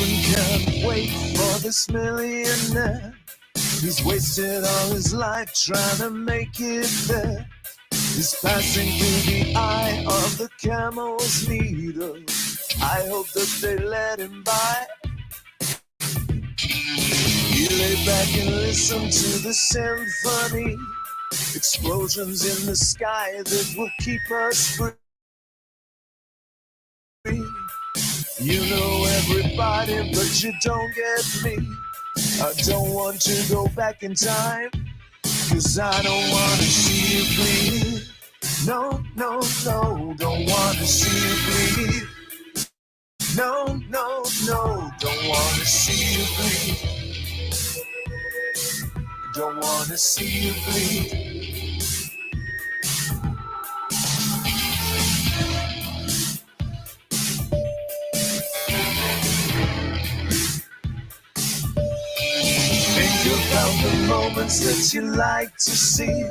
husband can't wait for this millionaire. He's wasted all his life trying to make it there. He's passing through the eye of the camel's needle. I hope that they let him by. He lay back and listened to the symphony. Explosions in the sky that will keep us free. You know everybody, but you don't get me. I don't want to go back in time, 'cause I don't want to see you bleed. No, no, no, don't want to see you bleed. No, no, no, don't want to see you bleed. Don't want to see you bleed. Think about the moments that you like to see.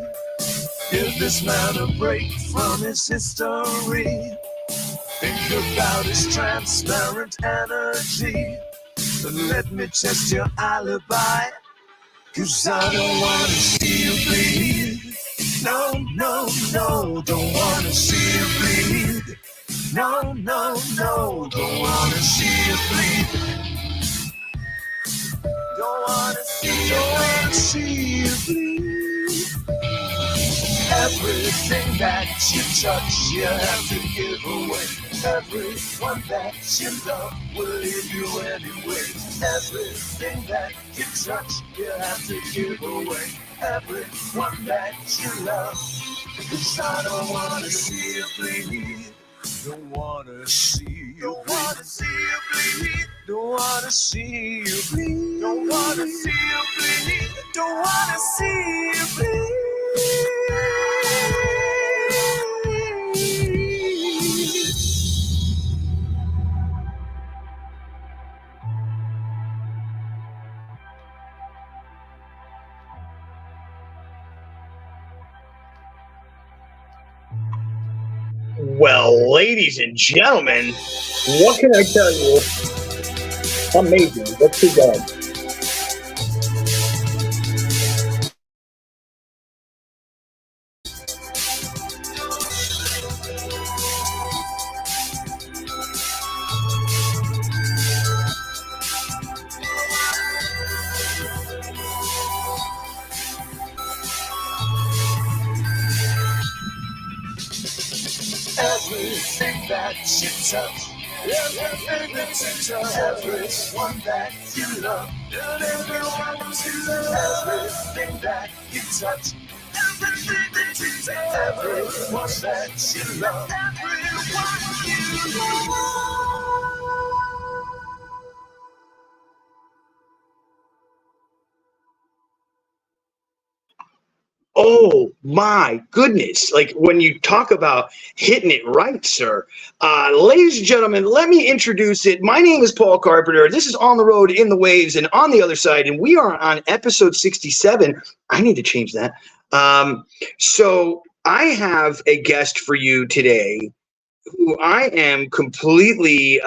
Give this man a break from his history. Think about his transparent energy. And let me test your alibi, 'cause I don't want to see you bleed. No, no, no, don't want to see you bleed. No, no, no, don't want to see you bleed. Don't want to see you bleed. Everything that you touch, you have to give away. Everyone that you love will leave you anyway. Everything that you touch, you have to give away. Everyone that you love, 'cause I don't want to see you bleed. Don't want to see you. Don't want to see you bleed. Don't want to see you bleed. Don't want to see you bleed. Don't want to see you bleed. Well, ladies and gentlemen, what can I tell you? Amazing. Let's keep going. Everything that you touch, everything that you touch, everyone that you love, and everyone that you love, everything that you touch, everything that you touch, everyone that you love, everyone you love. Oh my goodness. Like when you talk about hitting it right, sir. Ladies and gentlemen, let me introduce it. My name is Paul Carpenter. This is On the Road in the Waves and On the Other Side. And we are on episode 67. I need to change that. So I have a guest for you today who I am completely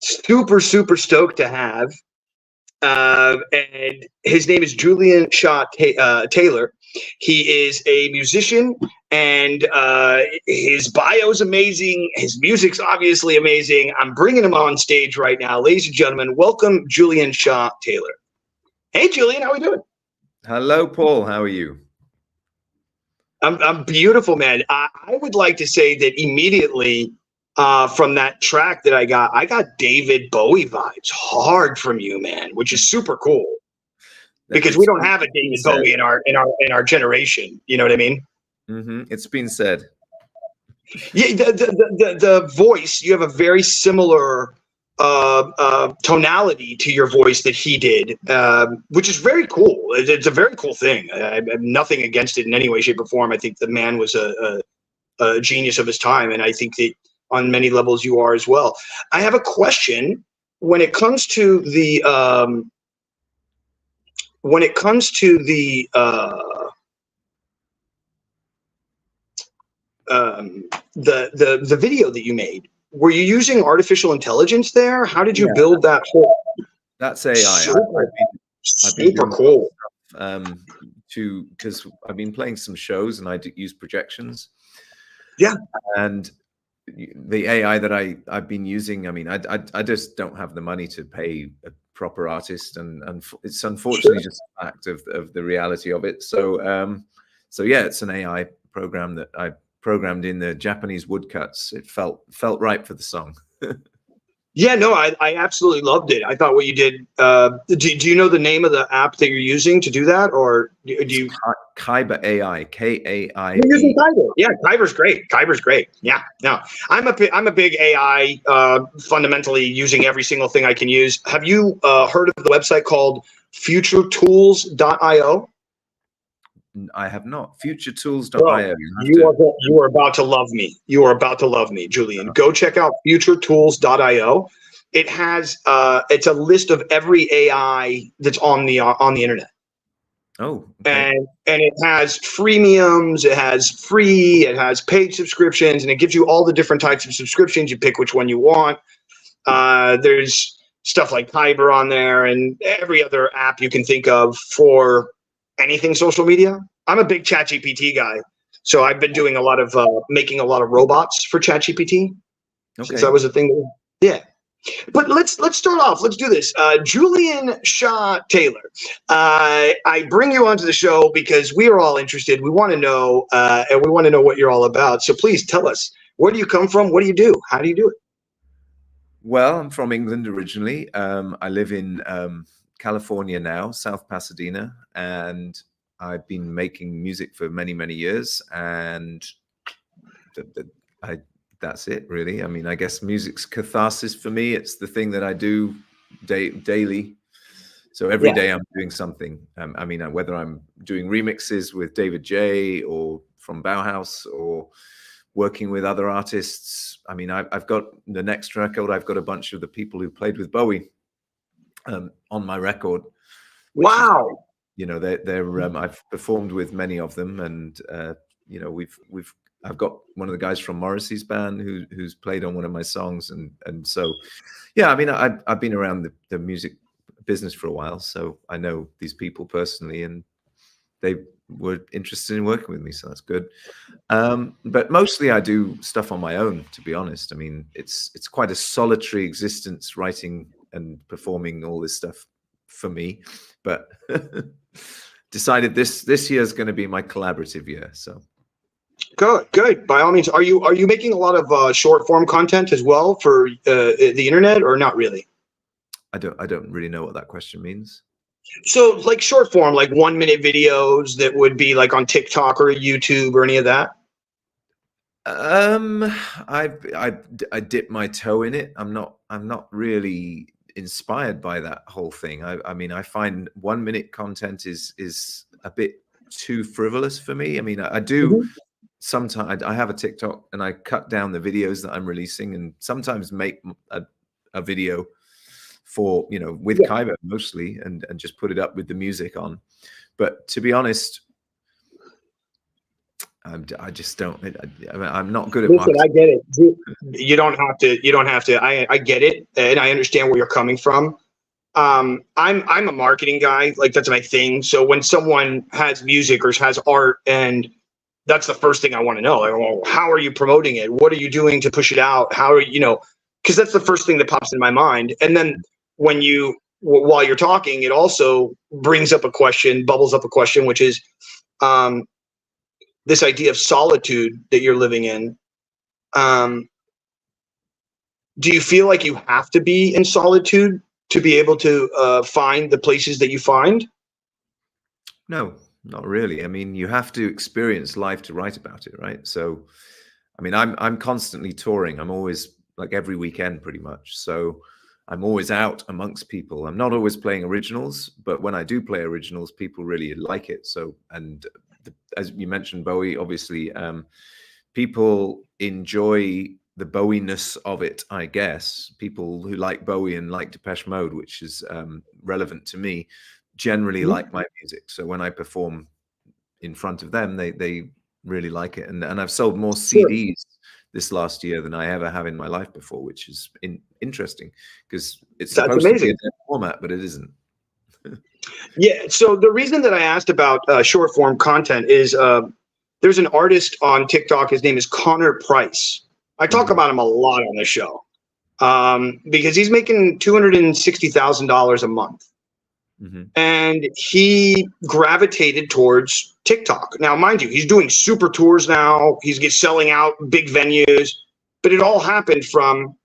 super stoked to have. And his name is Julian Shah-Tayler. He is a musician, and his bio is amazing. His music's obviously amazing. I'm bringing him on stage right now. Ladies and gentlemen, welcome Julian Shah-Tayler. Hey, Julian, how are we doing? Hello, Paul. How are you? I'm beautiful, man. I would like to say that immediately from that track that I got David Bowie vibes hard from you, man, which is super cool. Because we don't have a David Bowie in our generation, you know what I mean? Mm-hmm. It's been said. Yeah, the voice, you have a very similar tonality to your voice that he did, which is very cool. It's a very cool thing. I have nothing against it in any way, shape, or form. I think the man was a genius of his time, and I think that on many levels you are as well. I have a question when it comes to the the video that you made were you using artificial intelligence there? How did you Yeah, build that whole? that's AI. Super doing cool. Because I've been playing some shows and I use projections. Yeah. And the AI that I've been using, I mean, I just don't have the money to pay a proper artist, and it's unfortunately just a fact of the reality of it. So so yeah, it's an AI program that I programmed in the Japanese woodcuts. It felt right for the song. Yeah, no, I absolutely loved it. I thought what you did. Do you know the name of the app that you're using to do that, or do you? Kyber AI, Kai. You're using Kyber. Yeah, Kyber's great. Kyber's great. Yeah, no, I'm a big AI. Fundamentally using every single thing I can use. Have you heard of the website called futuretools.io? I have not. Futuretools.io. Bro, you are about to love me. You are about to love me, Julian. Go check out futuretools.io. It has it's a list of every AI that's on the internet. Oh, okay. And it has freemiums, it has free, it has paid subscriptions, and it gives you all the different types of subscriptions. You pick which one you want. There's stuff like Kyber on there and every other app you can think of for anything social media. I'm a big ChatGPT guy, so I've been doing a lot of making a lot of robots for ChatGPT since that was a thing. Yeah, but let's start off. Let's do this. Julian Shah-Tayler, I bring you onto the show because we are all interested. We want to know, and we want to know what you're all about. So please tell us, where do you come from? What do you do? How do you do it? Well, I'm from England originally. I live in California now, South Pasadena, and I've been making music for many, many years. And that's it, really. I mean, I guess music's catharsis for me. It's the thing that I do daily. So every day I'm doing something. I mean, whether I'm doing remixes with David J or from Bauhaus or working with other artists. I mean, I've got the next record. I've got a bunch of the people who played with Bowie on my record. Wow. Is, you know, they're I've performed with many of them, and you know, I've got one of the guys from Morrissey's band who's played on one of my songs, and so yeah. I mean, I've been around the music business for a while, so I know these people personally, and they were interested in working with me, so that's good. But mostly I do stuff on my own, to be honest. I mean, it's quite a solitary existence, writing and performing all this stuff for me, but decided this year is going to be my collaborative year. So good. By all means, are you making a lot of short form content as well for the internet, or not really? I don't really know what that question means. So like short form, like 1 minute videos that would be like on TikTok or YouTube or any of that? I dip my toe in it. I'm not really inspired by that whole thing. I mean, I find 1 minute content is a bit too frivolous for me. I mean, I do sometimes. I have a TikTok and I cut down the videos that I'm releasing, and sometimes make a video for, you know, with Kyber mostly, and just put it up with the music on. But to be honest, I just don't. I'm not good at marketing. I get it. You don't have to. I get it, and I understand where you're coming from. I'm a marketing guy. Like, that's my thing. So when someone has music or has art, and that's the first thing I want to know. Like, well, how are you promoting it? What are you doing to push it out? How are you know? Because that's the first thing that pops in my mind. And then while you're talking, it also bubbles up a question, which is this idea of solitude that you're living in. Do you feel like you have to be in solitude to be able to find the places that you find? No, not really. I mean, you have to experience life to write about it, right? So, I mean, I'm constantly touring. I'm always, like, every weekend pretty much. So I'm always out amongst people. I'm not always playing originals, but when I do play originals, people really like it. So, and as you mentioned, Bowie, obviously, people enjoy the Bowie-ness of it, I guess. People who like Bowie and like Depeche Mode, which is relevant to me, generally like my music. So when I perform in front of them, they really like it. And I've sold more CDs this last year than I ever have in my life before, which is interesting because it's That's supposed amazing. to be a format, but it isn't. Yeah. So the reason that I asked about short form content is there's an artist on TikTok. His name is Connor Price. I talk about him a lot on the show because he's making $260,000 a month. And he gravitated towards TikTok. Now, mind you, he's doing super tours now. He's selling out big venues, but it all happened from,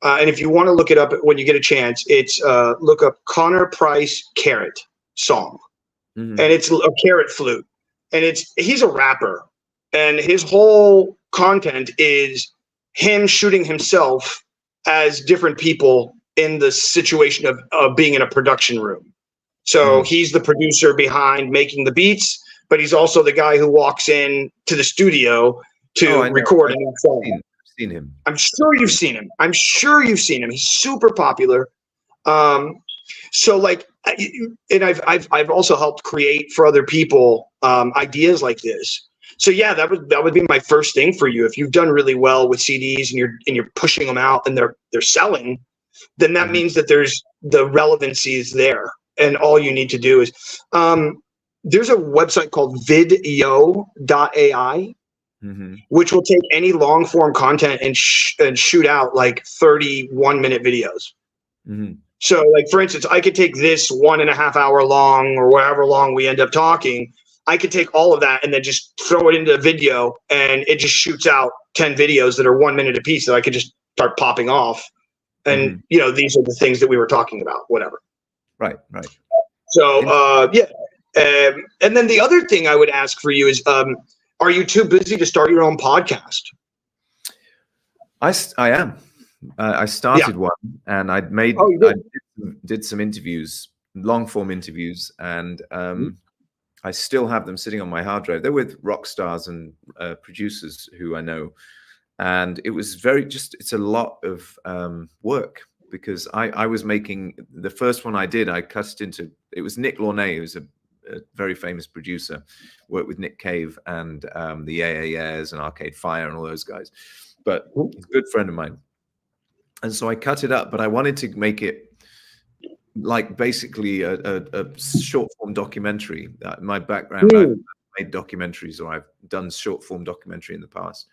and if you want to look it up when you get a chance, it's look up Connor Price Carrot song. And it's a carrot flute. And he's a rapper. And his whole content is him shooting himself as different people in the situation of being in a production room. So he's the producer behind making the beats, but he's also the guy who walks in to the studio to record a new song. Seen him. I'm sure you've seen him. He's super popular. So like, and I've also helped create for other people ideas like this. So yeah, that would be my first thing for you. If you've done really well with CDs and you're pushing them out and they're selling, then that means that the relevancy is there. And all you need to do is, there's a website called video.ai, which will take any long form content and shoot out like 31-minute videos. So like, for instance, I could take this 1.5 hour long or whatever long we end up talking. I could take all of that and then just throw it into a video and it just shoots out 10 videos that are 1 minute a piece that I could just start popping off. And, these are the things that we were talking about, whatever. Right. So, yeah. And then the other thing I would ask for you is, are you too busy to start your own podcast? I am. I started one, and I did some interviews, long form interviews, and I still have them sitting on my hard drive. They're with rock stars and producers who I know, and it was it's a lot of work. Because I was making the first one I did, I cut it into, it was Nick Launay, who's a very famous producer, worked with Nick Cave and the AAS and Arcade Fire and all those guys, but he's a good friend of mine. And so I cut it up, but I wanted to make it like basically a short form documentary. My background, I've made documentaries, or I've done short form documentary in the past.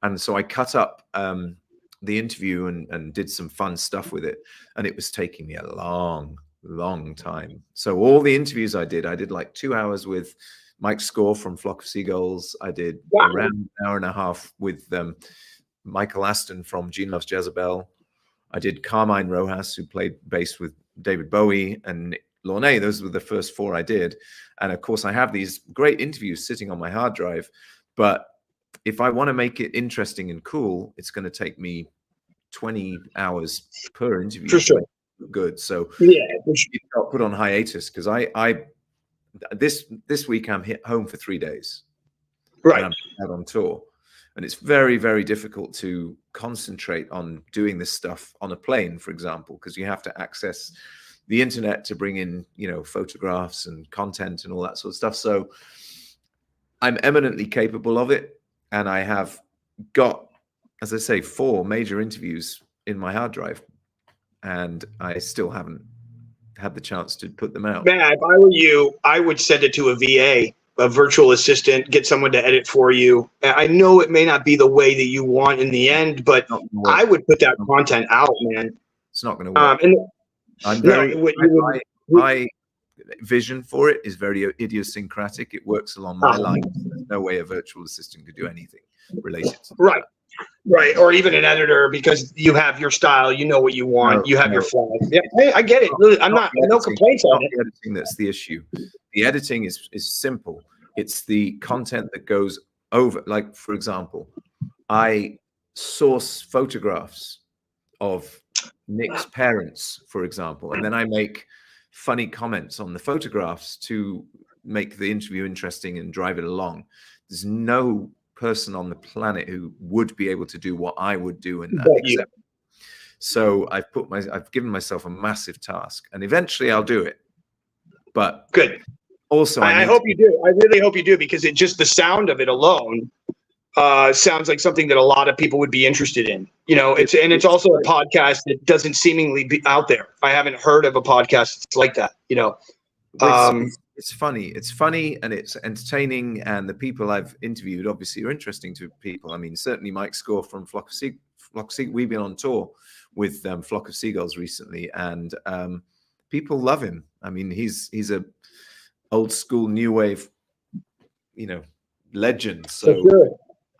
And so I cut up the interview and did some fun stuff with it, and it was taking me a long time. So all the interviews I did like 2 hours with Mike Score from Flock of Seagulls. I did around an hour and a half with Michael Aston from Gene Loves Jezebel. I did Carmine Rojas, who played bass with David Bowie, and Nick Launay. Those were the first 4 I did. And of course I have these great interviews sitting on my hard drive, but if I want to make it interesting and cool, it's going to take me 20 hours per interview. For sure. Good. So yeah, it got put on hiatus because this week I'm home for 3 days. Right. And I'm out on tour. And it's very, very difficult to concentrate on doing this stuff on a plane, for example, because you have to access the internet to bring in, photographs and content and all that sort of stuff. So I'm eminently capable of it. And I have got, as I say, 4 major interviews in my hard drive, and I still haven't had the chance to put them out. Man, if I were you, I would send it to a VA, a virtual assistant, get someone to edit for you. I know it may not be the way that you want in the end, but I would put that content out, man. It's not going to work. I'm very, my vision for it is very idiosyncratic. It works along my lines. There's no way a virtual assistant could do anything related to that. Right. Or even an editor, because you have your style, you know what you want, you have your flaws. Yeah, I get it. I'm not no complaints on it. The editing that's the issue. The editing is simple. It's the content that goes over. Like, for example, I source photographs of Nick's parents, for example, and then I make funny comments on the photographs to make the interview interesting and drive it along. There's no person on the planet who would be able to do what I would do in that. Except. So I've given myself a massive task, and eventually I'll do it. But good. Also, I hope you do. I really hope you do, because it just, the sound of it alone sounds like something that a lot of people would be interested in. You know, it's also a podcast that doesn't seemingly be out there. I haven't heard of a podcast that's like that. You know, it's funny. It's funny and it's entertaining, and the people I've interviewed obviously are interesting to people. I mean, certainly Mike Score from Flock of Seagulls. We've been on tour with Flock of Seagulls recently, and people love him. I mean, he's a old school new wave, you know, legend. So sure.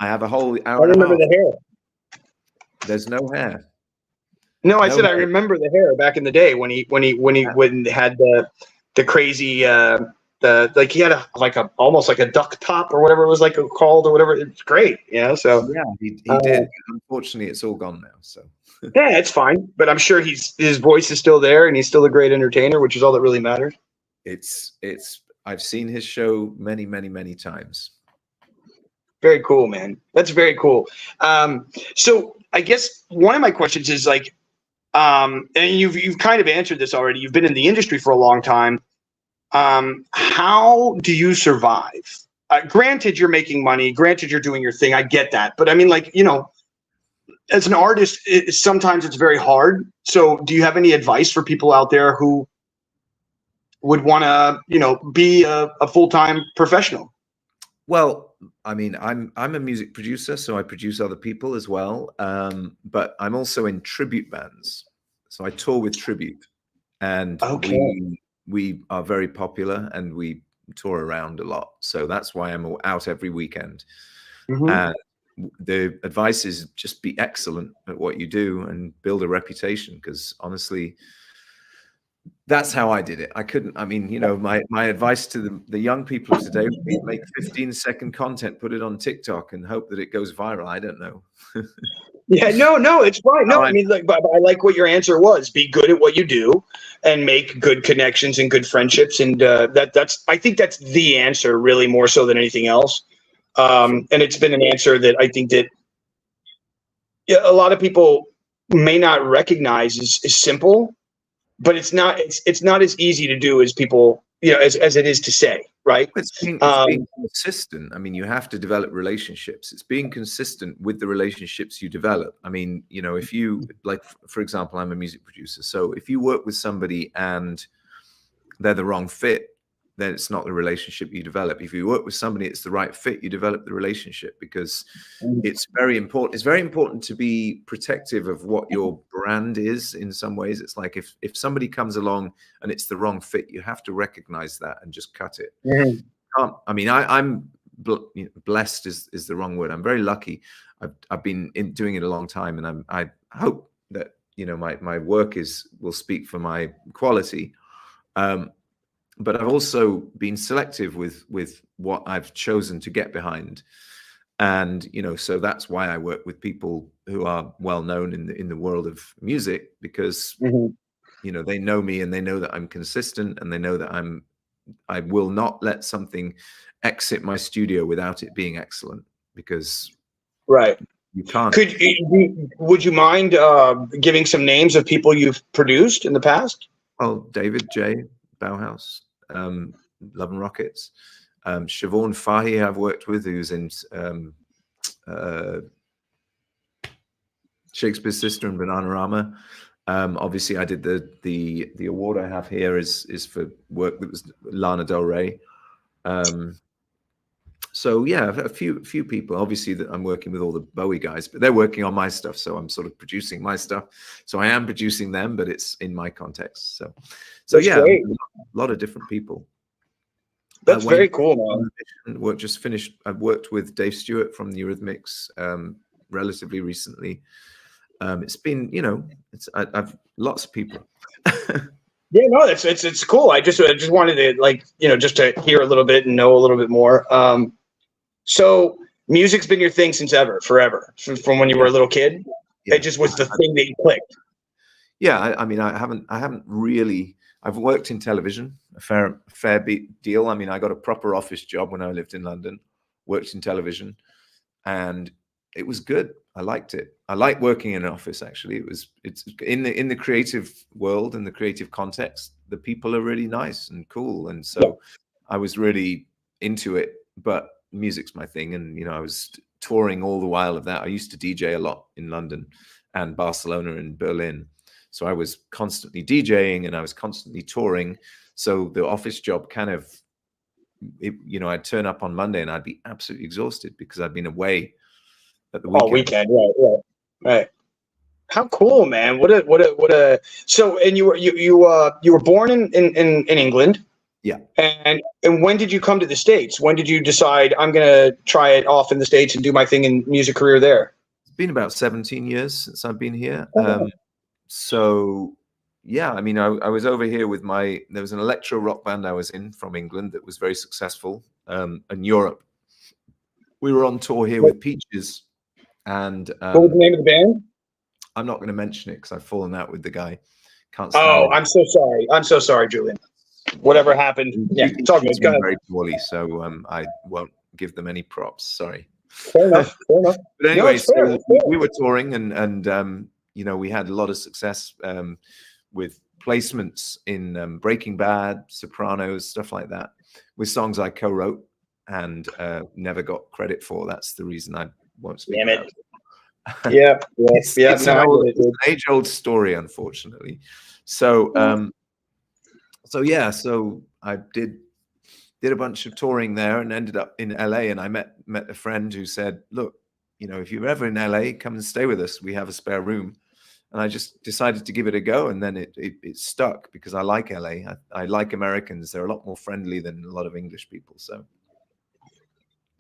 I have a whole hour. I remember the hair. There's no hair. No, I said hair. I remember the hair back in the day when he had the crazy like he had almost like a duck top or whatever it was like called or whatever. It's great, you know. So yeah, he did. Unfortunately, it's all gone now. So yeah, it's fine. But I'm sure his voice is still there, and he's still a great entertainer, which is all that really matters. It's I've seen his show many times. Very cool, man. That's very cool. So I guess one of my questions is like, and you've kind of answered this already. You've been in the industry for a long time. How do you survive? Granted, you're making money. Granted, you're doing your thing. I get that. But I mean, like, you know, as an artist, sometimes it's very hard. So do you have any advice for people out there who would want to, you know, be a full-time professional? Well, I mean, I'm a music producer, so I produce other people as well. But I'm also in tribute bands, so I tour with tribute, and we are very popular, and we tour around a lot. So that's why I'm out every weekend. And the advice is just be excellent at what you do and build a reputation, because honestly, that's how I did it. I mean, you know, my advice to the young people of today would be make 15-second content, put it on TikTok, and hope that it goes viral. I don't know. Yeah, no, it's fine. No, I mean, like, but I like what your answer was. Be good at what you do and make good connections and good friendships. And I think that's the answer, really, more so than anything else. And it's been an answer that I think that a lot of people may not recognize is simple, but it's not as easy to do as people, you know, as it is to say, right? It's being consistent. I mean, you have to develop relationships. It's being consistent with the relationships you develop. I mean, you know, if you, like, for example, I'm a music producer. So if you work with somebody and they're the wrong fit, then it's not the relationship you develop. If you work with somebody, it's the right fit, you develop the relationship, because it's very important. It's very important to be protective of what your brand is in some ways. It's like if somebody comes along and it's the wrong fit, you have to recognize that and just cut it. I mean, I'm blessed is the wrong word. I'm very lucky. I've been doing it a long time, and I hope that, you know, my work will speak for my quality. But I've also been selective with what I've chosen to get behind, and you know, so that's why I work with people who are well known in the world of music, because you know, they know me and they know that I'm consistent, and they know that I will not let something exit my studio without it being excellent, because you can't. Would you mind giving some names of people you've produced in the past? Well, David J. Bauhaus, Love and Rockets, Siobhan Fahy I've worked with, who's in Shakespeare's Sister and Bananarama. Obviously, I did the award I have here is for work that was Lana Del Rey. So yeah, a few people. Obviously, that I'm working with all the Bowie guys, but they're working on my stuff, so I'm sort of producing my stuff. So I am producing them, but it's in my context. So that's yeah, great. A lot of different people. That's very cool, man. Work just finished. I've worked with Dave Stewart from the Eurythmics relatively recently. It's been, you know, I've lots of people. Yeah, no, it's cool. I just wanted to, like, you know, just to hear a little bit and know a little bit more. So music's been your thing since forever, from when you were a little kid. Yeah. It just was the thing that you clicked. Yeah, I mean, I haven't really. I've worked in television a fair deal. I mean, I got a proper office job when I lived in London. Worked in television, and it was good. I liked it. I like working in an office. Actually, it's in the creative world and the creative context. The people are really nice and cool, and so I was really into it. But music's my thing, and you know, I was touring all the while of that. I used to DJ a lot in London and Barcelona and Berlin. So I was constantly DJing and I was constantly touring. So the office job kind of, I'd turn up on Monday and I'd be absolutely exhausted because I'd been away at the weekend. Oh, weekend, right. How cool, man! What a. So, and you were born in England. Yeah. And when did you come to the States? When did you decide I'm gonna try it off in the States and do my thing in music career there? It's been about 17 years since I've been here. So yeah, I mean, I was over here with there was an electro rock band I was in from England that was very successful, in Europe. We were on tour here with Peaches, and what was the name of the band? I'm not going to mention it because I've fallen out with the guy. Can't Oh, stand it. I'm so sorry, Julian. Whatever happened. Yeah, it's all good. Go ahead. Very poorly, so I won't give them any props. Sorry. Fair enough. But anyway, fair. We were touring, and we had a lot of success with placements in Breaking Bad, Sopranos, stuff like that, with songs I co-wrote and never got credit for. That's the reason I won't speak about it. It's an age-old story, unfortunately. So I did a bunch of touring there and ended up in LA, and I met a friend who said, look, if you're ever in LA, come and stay with us. We have a spare room. And I just decided to give it a go, and then it stuck because I like LA. I like Americans. They're a lot more friendly than a lot of English people. So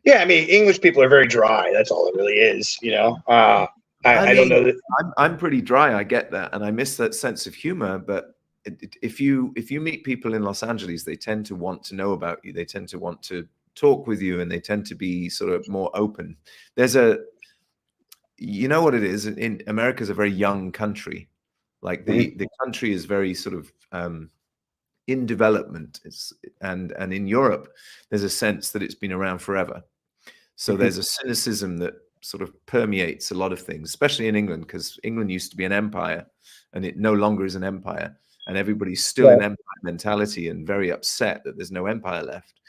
yeah, I mean, English people are very dry. That's all it really is, I don't know that. I'm pretty dry. I get that, and I miss that sense of humor. But if you meet people in Los Angeles, they tend to want to know about you. They tend to want to talk with you, and they tend to be sort of more open. What it is, in America is a very young country. Like the country is very sort of in development. And in Europe, there's a sense that it's been around forever. So there's a cynicism that sort of permeates a lot of things, especially in England, because England used to be an empire and it no longer is an empire. And everybody's still in empire mentality and very upset that there's no empire left.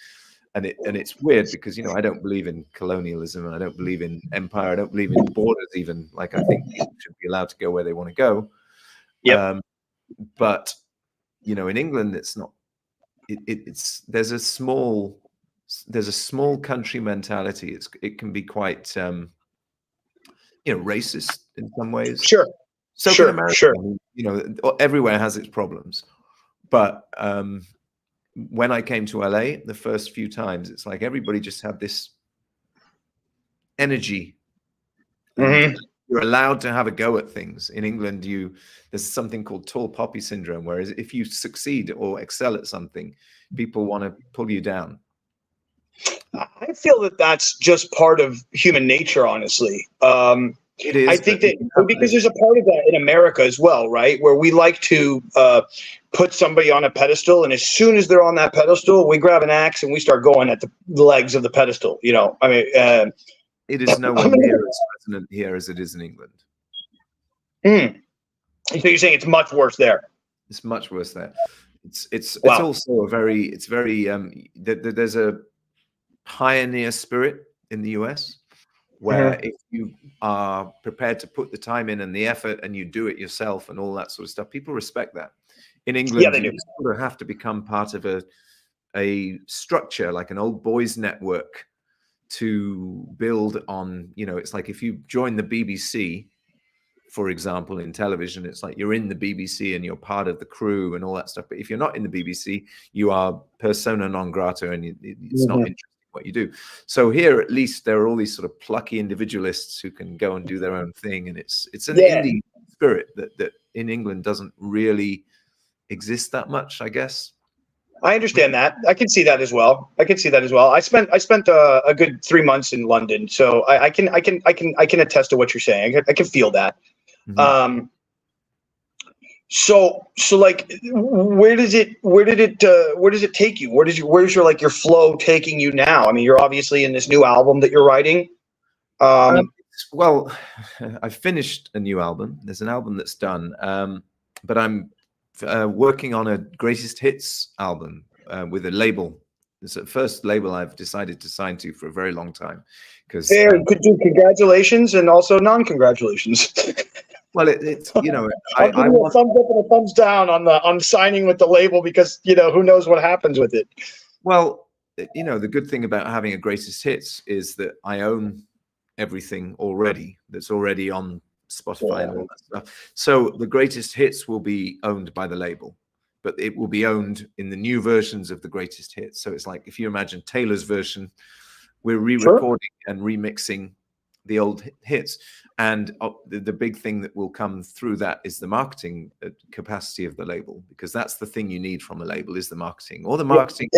And it's weird because, I don't believe in colonialism and I don't believe in empire. I don't believe in borders even. Like, I think people should be allowed to go where they want to go. But, in England, it's not, there's a small country mentality. It can be quite, racist in some ways. Sure. So sure, can America. sure. I mean, everywhere has its problems. But, when I came to LA the first few times, it's like everybody just had this energy. You're allowed to have a go at things. In England, there's something called tall poppy syndrome, whereas if you succeed or excel at something, people want to pull you down. I feel that that's just part of human nature, honestly. It is. I think that because there's a part of that in America as well, right? Where we like to put somebody on a pedestal, and as soon as they're on that pedestal, we grab an axe and we start going at the legs of the pedestal. I mean, it is nowhere near as resonant here as it is in England. So you're saying it's much worse there? It's much worse there. It's also there's a pioneer spirit in the US. Where if you are prepared to put the time in and the effort and you do it yourself and all that sort of stuff, people respect that. In England, you sort of have to become part of a structure, like an old boys network, to build on, it's like if you join the BBC, for example, in television, it's like you're in the BBC and you're part of the crew and all that stuff. But if you're not in the BBC, you are persona non grata and it's not interesting what you do. So here, at least, there are all these sort of plucky individualists who can go and do their own thing, and it's an indie spirit that in England doesn't really exist that much, I guess. I understand that. I can see that as well. I spent a good 3 months in London, so I can attest to what you're saying. I can feel that. So like, where does it take you? Where's your like your flow taking you now? I mean, you're obviously in this new album that you're writing. Well, I finished a new album. There's an album that's done, but I'm working on a greatest hits album with a label It's the first label I've decided to sign to for a very long time. Because could do congratulations and also non-congratulations. well, it's I'll give you a thumbs up and a thumbs down on signing with the label, because who knows what happens with it. Well, the good thing about having a greatest hits is that I own everything already that's already on Spotify and all that stuff. So the greatest hits will be owned by the label, but it will be owned in the new versions of the greatest hits. So it's like, if you imagine Taylor's version, we're re-recording and remixing the old hits. And the big thing that will come through that is the marketing capacity of the label, because that's the thing you need from a label, is the marketing, or the marketing.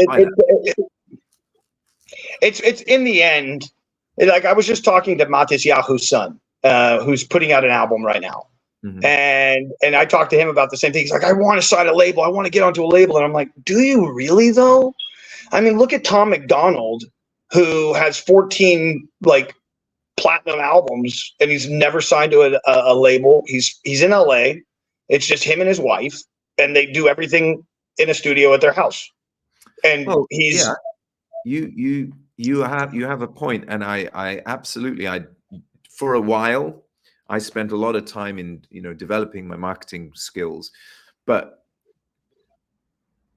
It's in the end, like I was just talking to Matis Yahu's son, who's putting out an album right now. Mm-hmm. And I talked to him about the same thing. He's like, I want to sign a label. I want to get onto a label. And I'm like, do you really though? I mean, look at Tom McDonald, who has 14 like platinum albums, and he's never signed to a label. He's in LA. It's just him and his wife, and they do everything in a studio at their house. And you have a point, and I absolutely, for a while I spent a lot of time in developing my marketing skills. But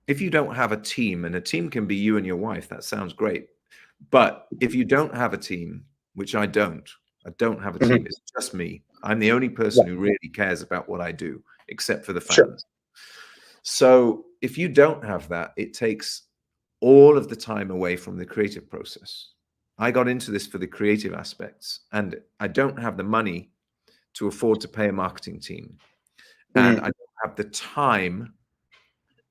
if you don't have a team, and a team can be you and your wife, that sounds great. But if you don't have a team, which I don't have a team, it's just me. I'm the only person who really cares about what I do, except for the fans. Sure. So if you don't have that, it takes all of the time away from the creative process. I got into this for the creative aspects, and I don't have the money to afford to pay a marketing team. And I don't have the time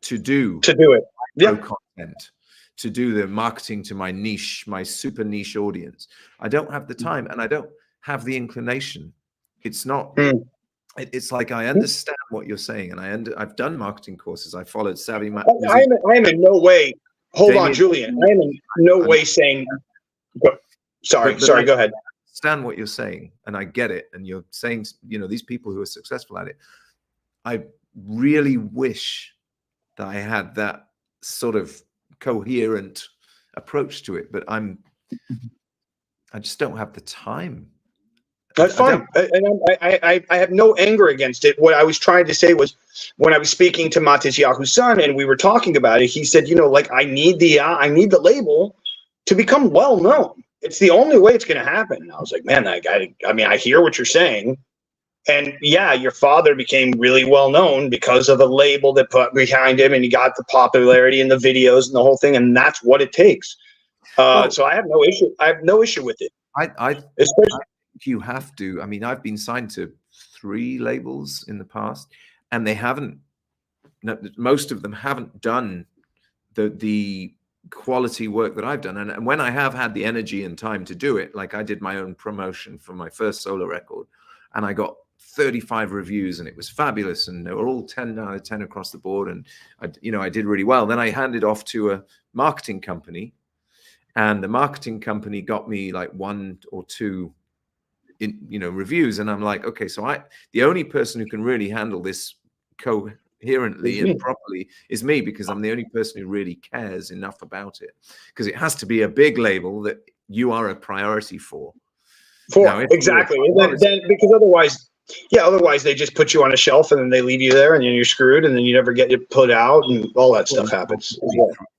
to do it. Content, to do the marketing to my niche, my super niche audience. I don't have the time, and I don't have the inclination. It's not, it's like, I understand what you're saying, and I've done marketing courses. I followed Savvy. I am in no way, hold on, Julian. I am in no way saying, sorry, go ahead. I understand what you're saying, and I get it. And you're saying, these people who are successful at it, I really wish that I had that sort of coherent approach to it, but I just don't have the time. That's fine. And I have no anger against it. What I was trying to say was, when I was speaking to Matis Yahu's son and we were talking about it, he said, like, I need the label to become well known. It's the only way it's going to happen. And I was like, man, I hear what you're saying. And yeah, your father became really well known because of the label that put behind him, and he got the popularity and the videos and the whole thing, and that's what it takes. So I have no issue. I have no issue with it. You have to. I mean, I've been signed to 3 labels in the past, and they haven't. Most of them haven't done the quality work that I've done. And when I have had the energy and time to do it, like I did my own promotion for my first solo record, and I got 35 reviews, and it was fabulous, and they were all 10 out of 10 across the board, and I did really well. Then I handed off to a marketing company, and the marketing company got me like 1 or 2 reviews, and I'm like, okay, so the only person who can really handle this coherently and properly is me, because I'm the only person who really cares enough about it, because it has to be a big label that you are a priority for. Exactly. Then because otherwise they just put you on a shelf, and then they leave you there, and then you're screwed, and then you never get it put out, and all that stuff happens.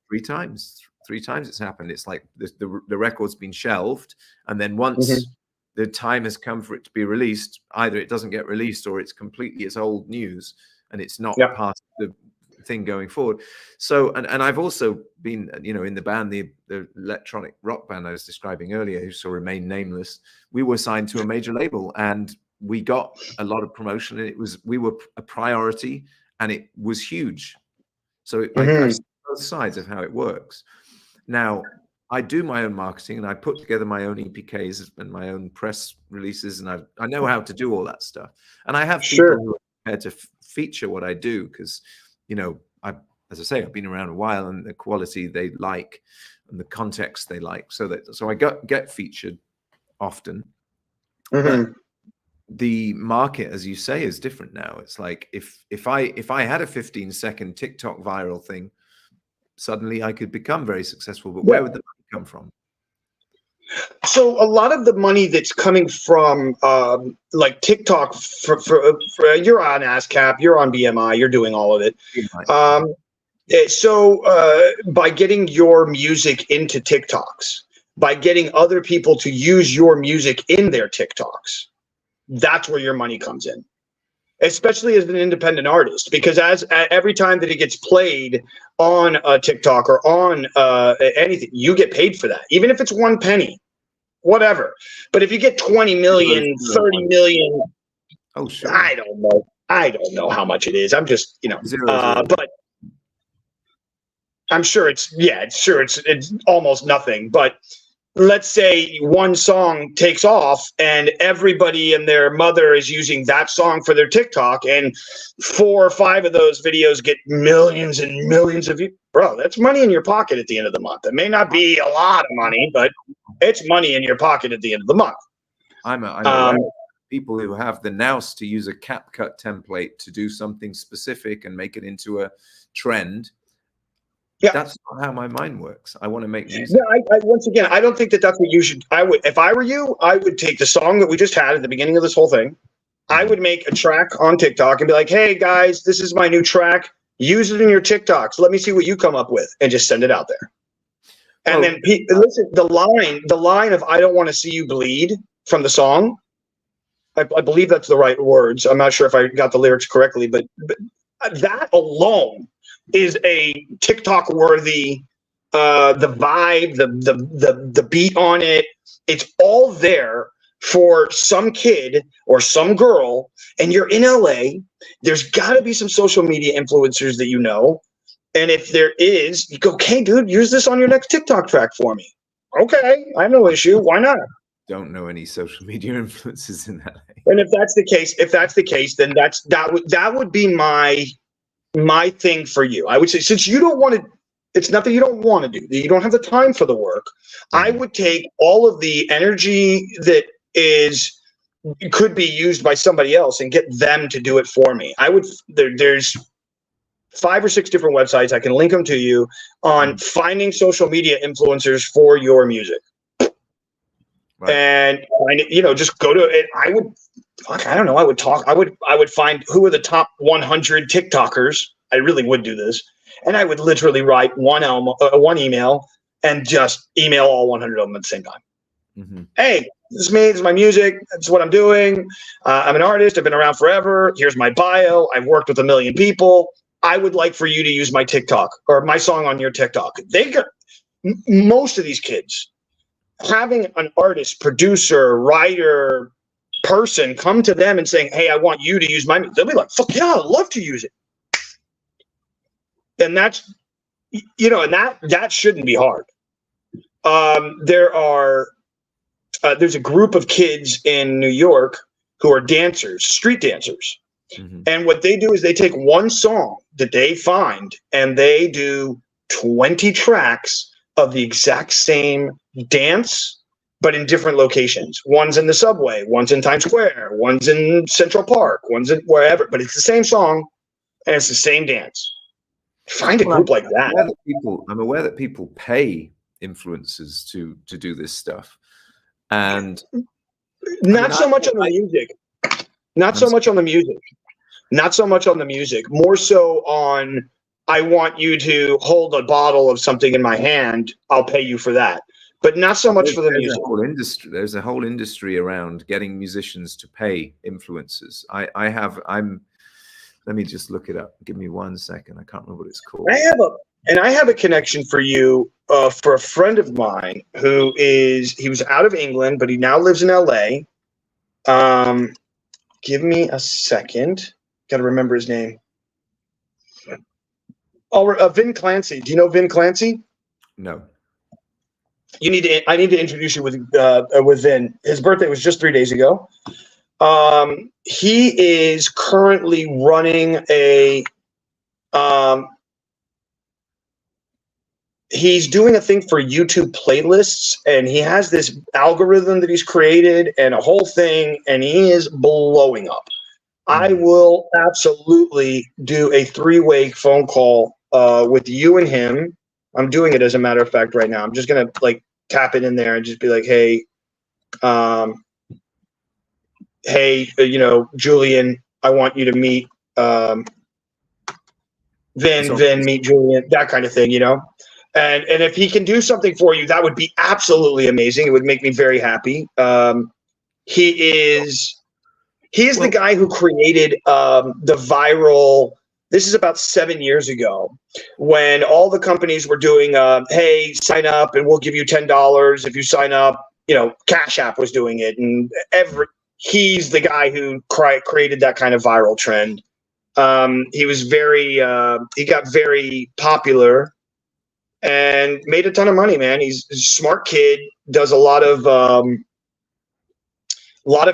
Three times it's happened. It's like the record's been shelved, and then once the time has come for it to be released, either it doesn't get released, or it's old news, and it's not part of the thing going forward. So, and I've also been, in the band, the electronic rock band I was describing earlier, who shall remain nameless. We were signed to a major label, and we got a lot of promotion, and we were a priority, and it was huge. So I see both sides of how it works. Now, I do my own marketing, and I put together my own EPKs and my own press releases, and I know how to do all that stuff. And I have people who are prepared to feature what I do, because, as I say, I've been around a while, and the quality they like and the context they like. So I get featured often. But the market, as you say, is different now. It's like if I had a 15-second TikTok viral thing, suddenly I could become very successful. But where would the money come from? So a lot of the money that's coming from like TikTok, for you're on ASCAP, you're on BMI, you're doing all of it. So by getting your music into TikToks, by getting other people to use your music in their TikToks, that's where your money comes in, especially as an independent artist, because every time that it gets played on a TikTok or on anything, you get paid for that, even if it's 1 penny, whatever. But if you get 20 million, 30 million, oh sure, I don't know how much it is. I'm just, but I'm sure it's almost nothing. But let's say one song takes off and everybody and their mother is using that song for their TikTok, and 4 or 5 of those videos get millions and millions of views. Bro, that's money in your pocket at the end of the month. It may not be a lot of money, but it's money in your pocket at the end of the month. I'm aware of people who have the nous to use a CapCut template to do something specific and make it into a trend. Yeah, that's not how my mind works. I want to make music. Yeah, once again, I don't think that that's what you should. I would, if I were you, I would take the song that we just had at the beginning of this whole thing. I would make a track on TikTok and be like, "Hey guys, this is my new track. Use it in your TikToks. Let me see what you come up with," and just send it out there. And then listen, the line of "I don't want to see you bleed" from the song. I believe that's the right words. I'm not sure if I got the lyrics correctly, but that alone is a TikTok worthy, the vibe, the beat on it. It's all there for some kid or some girl, and you're in LA. There's got to be some social media influencers that you know. And if there is, you go, "Okay, dude, use this on your next TikTok track for me." Okay, I have no issue. Why not? Don't know any social media influencers in LA. And if that's the case, then that would be my thing for you. I would say, since you don't want to, it's nothing you don't want to do, you don't have the time for the work. I would take all of the energy that could be used by somebody else and get them to do it for me. There's 5 or 6 different websites. I can link them to you on finding social media influencers for your music. Right. And just go to it. I don't know. I would find who are the top 100 TikTokers. I really would do this. And I would literally write one email and just email all 100 of them at the same time. Mm-hmm. Hey, this is me. This is my music. That's what I'm doing. I'm an artist. I've been around forever. Here's my bio. I've worked with 1 million people. I would like for you to use my TikTok or my song on your TikTok. Most of these kids, having an artist, producer, writer, person come to them and saying, "Hey, I want you to use my music," they'll be like, "Fuck yeah, I'd love to use it." And that's, and that shouldn't be hard. There's a group of kids in New York who are dancers, street dancers. Mm-hmm. And what they do is they take one song that they find and they do 20 tracks of the exact same dance, but in different locations. One's in the subway, one's in Times Square, one's in Central Park, one's in wherever, but it's the same song and it's the same dance. Find a group like that. I'm aware that people pay influencers to do this stuff. And not so much on the music. Not so much on the music. More so on, I want you to hold a bottle of something in my hand. I'll pay you for that. But not so much for the music. There's a whole industry around getting musicians to pay influencers. Let me just look it up. Give me 1 second. I can't remember what it's called. I have a connection for you for a friend of mine he was out of England, but he now lives in LA. Give me a second. Got to remember his name. Oh, Vin Clancy. Do you know Vin Clancy? No. I need to introduce you with Vin. His birthday was just 3 days ago. He is currently running he's doing a thing for YouTube playlists, and he has this algorithm that he's created and a whole thing, and he is blowing up. I will absolutely do a 3-way phone call with you and him I'm doing it as a matter of fact right now. I'm just gonna like tap it in there and just be like, hey, Julian, I want you to meet Vin, meet Julian, that kind of thing, And if he can do something for you, that would be absolutely amazing. It would make me very happy. He is the guy who created the viral. This is about 7 years ago when all the companies were doing, hey, sign up and we'll give you $10 if you sign up. Cash App was doing it, and he's the guy who created that kind of viral trend. He was he got very popular and made a ton of money, man. He's a smart kid, does a lot of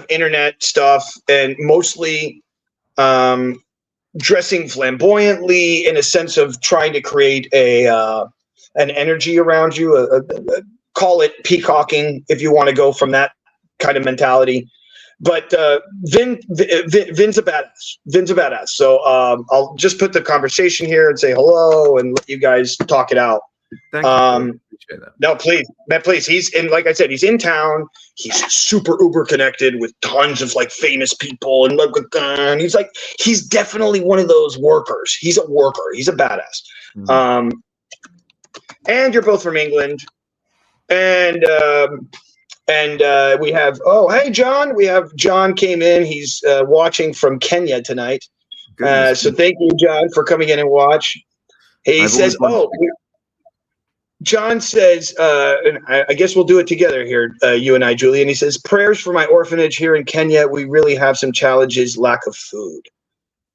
internet stuff, and mostly dressing flamboyantly in a sense of trying to create an energy around you, call it peacocking if you want to go from that kind of mentality. But Vin's a badass. Vin's a badass. So I'll just put the conversation here and say hello and let you guys talk it out. Thank you. Appreciate that. No, please, man, please. He's in, like I said, he's in town. He's super uber connected with tons of like famous people, and he's definitely one of those workers. He's a worker. He's a badass. Mm-hmm. And you're both from England, and we have hey John. We have John came in. He's watching from Kenya tonight. So thank you, John, for coming in and watch. He says, John says, and I guess we'll do it together here, you and I, Julian. He says, prayers for my orphanage here in Kenya. We really have some challenges, lack of food.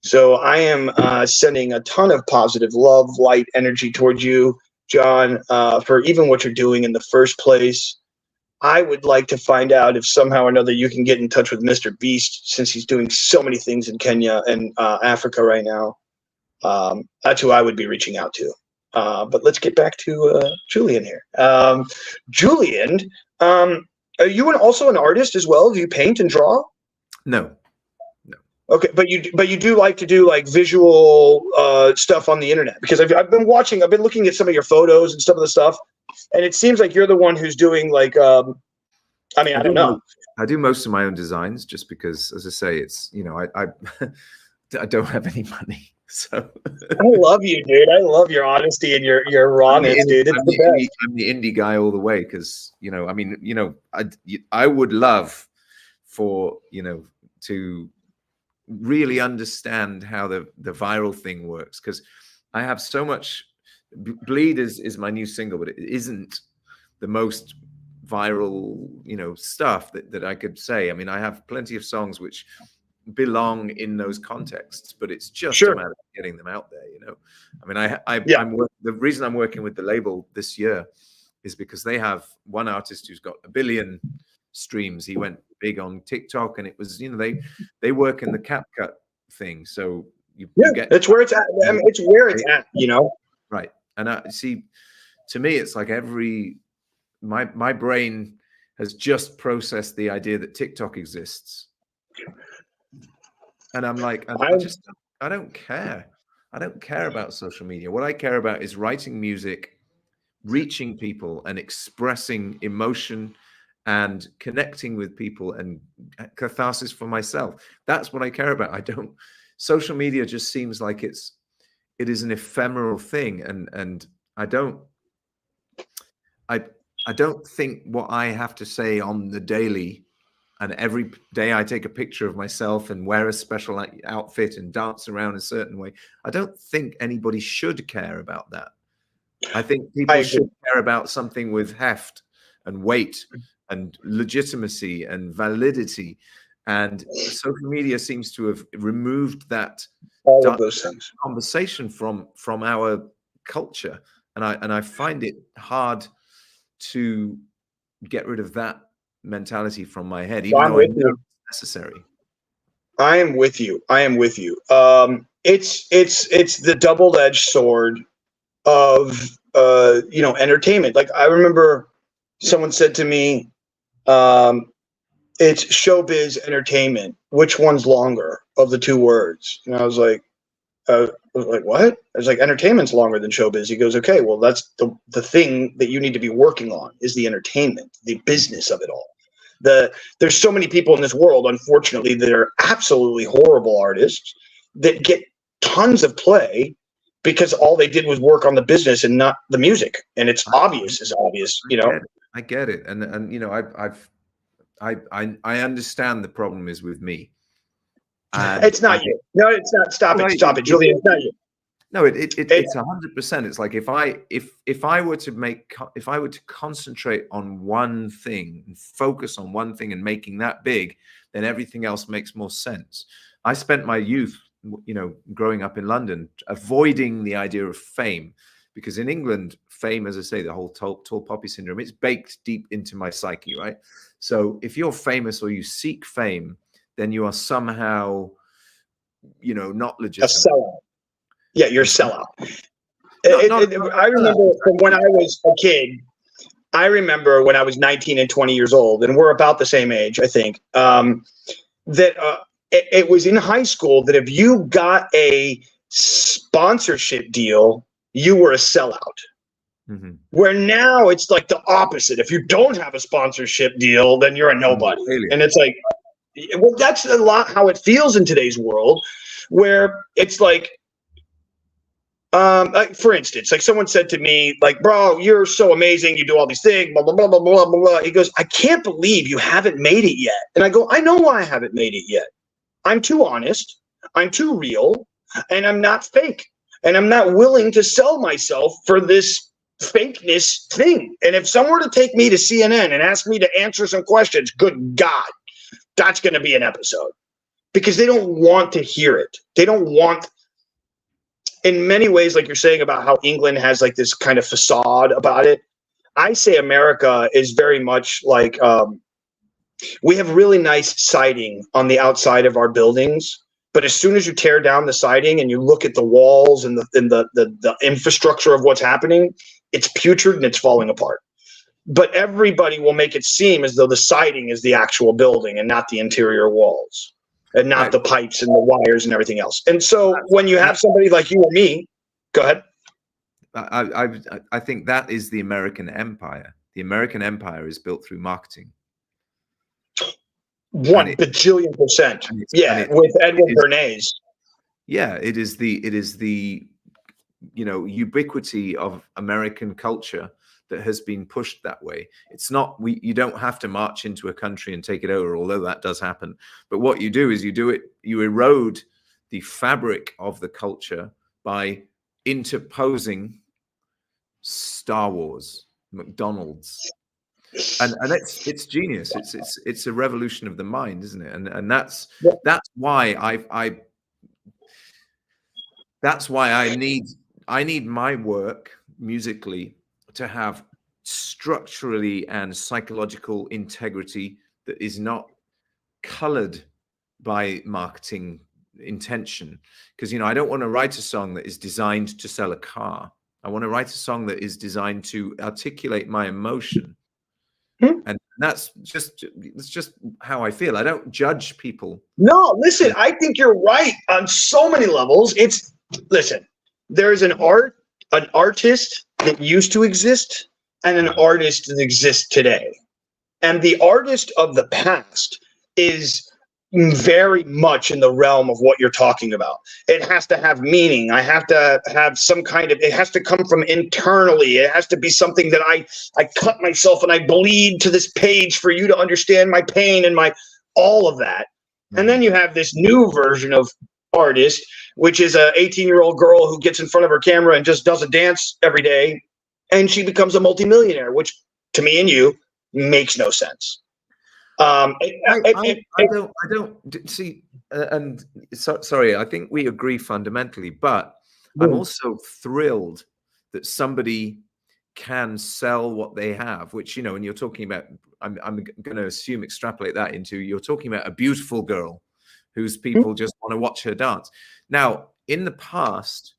So I am sending a ton of positive love, light, energy towards you, John, for even what you're doing in the first place. I would like to find out if somehow or another you can get in touch with Mr. Beast, since he's doing so many things in Kenya and Africa right now. That's who I would be reaching out to. But let's get back to Julian here. Julian, are you also an artist as well? Do you paint and draw? No. Okay, but you do like to do like visual stuff on the internet, because I've been looking at some of your photos and some of the stuff, and it seems like you're the one who's doing like I don't know. I do most of my own designs just because, as I say, it's I don't have any money. So I love you, dude. I love your honesty and your rawness, dude. I'm the indie guy all the way, because I would love for to really understand how the viral thing works, because I have so much. Bleed is my new single, but it isn't the most viral stuff that I could say. I mean, I have plenty of songs which belong in those contexts, but it's just a matter of getting them out there. I mean, the reason I'm working with the label this year is because they have one artist who's got 1 billion streams. He went big on TikTok, and it was they work in the CapCut thing, so you get it's where it's at. I mean, it's where it's at, right. And I see, to me, it's like my brain has just processed the idea that TikTok exists. And I'm like, I don't care. I don't care about social media. What I care about is writing music, reaching people, and expressing emotion and connecting with people and catharsis for myself. That's what I care about. Social media just seems like it is an ephemeral thing. And I don't think what I have to say on the daily, and every day I take a picture of myself and wear a special outfit and dance around a certain way. I don't think anybody should care about that. I think people should care about something with heft and weight and legitimacy and validity. And social media seems to have removed that all of those things conversation from our culture. And I find it hard to get rid of that mentality from my head, even though I know it's necessary. I am with you. It's the double-edged sword of entertainment. Like, I remember someone said to me, it's showbiz entertainment. Which one's longer of the two words? And I was like, Like, what? I was like, entertainment's longer than showbiz. He goes, okay, well, that's the thing that you need to be working on is the entertainment, the business of it all. There's so many people in this world, unfortunately, that are absolutely horrible artists that get tons of play because all they did was work on the business and not the music. And it's obvious, I get it. And you know, I understand the problem is with me. And it's not you. No, it's not. Stop it, Julian. It's not you. No, it's 100%. It's like if I were to concentrate on one thing and focus on one thing and making that big, then everything else makes more sense. I spent my youth, you know, growing up in London, avoiding the idea of fame, because in England, fame, as I say, the whole tall poppy syndrome, it's baked deep into my psyche, right? So if you're famous or you seek fame, then you are somehow, you know, not legitimate. A sellout. Yeah, you're a sellout. I remember from when I was a kid, I remember when I was 19 and 20 years old, and we're about the same age, I think, that it was in high school that if you got a sponsorship deal, you were a sellout. Mm-hmm. Where now it's like the opposite. If you don't have a sponsorship deal, then you're a nobody. Really? And it's like, well, that's a lot how it feels in today's world, where it's like, for instance, like someone said to me, like, bro, you're so amazing. You do all these things, blah, blah, blah, blah, blah, blah, blah. He goes, I can't believe you haven't made it yet. And I go, I know why I haven't made it yet. I'm too honest. I'm too real. And I'm not fake. And I'm not willing to sell myself for this fakeness thing. And if someone were to take me to CNN and ask me to answer some questions, good God, that's going to be an episode, because they don't want to hear it. They don't want, in many ways, like you're saying about how England has like this kind of facade about it. I say America is very much like, we have really nice siding on the outside of our buildings, but as soon as you tear down the siding and you look at the walls and the infrastructure of what's happening, it's putrid and it's falling apart. But everybody will make it seem as though the siding is the actual building and not the interior walls and not the pipes and the wires and everything else. And so when you have somebody like you or me, go ahead. I think that is the American empire. The American empire is built through marketing. 1 bajillion%. Yeah, with Edward Bernays. Yeah, it is the you know, ubiquity of American culture that has been pushed that way. It's not, you don't have to march into a country and take it over, although that does happen. But what you do is you erode the fabric of the culture by interposing Star Wars, McDonald's. And it's genius. It's a revolution of the mind, isn't it? And that's why I need my work musically to have structurally and psychological integrity that is not colored by marketing intention. Because, you know, I don't want to write a song that is designed to sell a car. I want to write a song that is designed to articulate my emotion. And it's just how I feel. I don't judge people. No, listen, I think you're right on so many levels. Listen, there's an artist that used to exist and an artist that exists today. And the artist of the past is very much in the realm of what you're talking about. It has to have meaning. I have to have some kind of, it has to come from internally. It has to be something that I cut myself and I bleed to this page for you to understand my pain and all of that. And then you have this new version of artist, which is a 18-year-old girl who gets in front of her camera and just does a dance every day. And she becomes a multimillionaire, which to me and you makes no sense. I don't see, and sorry, I think we agree fundamentally, but I'm also thrilled that somebody can sell what they have, which, you know, when you're talking about, I'm going to extrapolate that into, you're talking about a beautiful girl whose people just want to watch her dance. Now, in the past,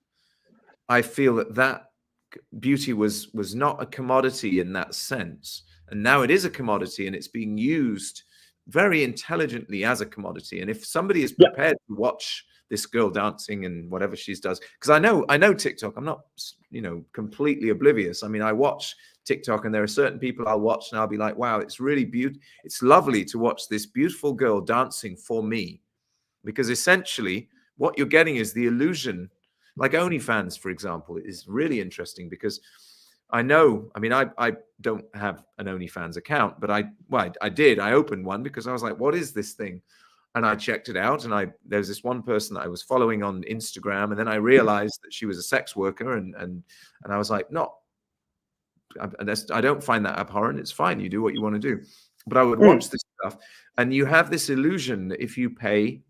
I feel that beauty was not a commodity in that sense. And now it is a commodity, and it's being used very intelligently as a commodity. And if somebody is prepared to watch this girl dancing and whatever she does. Because I know TikTok. I'm not, you know, completely oblivious. I mean, I watch TikTok, and there are certain people I'll watch and I'll be like, wow, it's really beautiful. It's lovely to watch this beautiful girl dancing for me, because essentially what you're getting is the illusion. Like OnlyFans, for example, is really interesting because I know, I mean, I don't have an OnlyFans account, but I did. I opened one because I was like, what is this thing? And I checked it out, and there's this one person that I was following on Instagram, and then I realized that she was a sex worker, and I was like, no, I don't find that abhorrent. It's fine. You do what you want to do. But I would watch this stuff, and you have this illusion that if you pay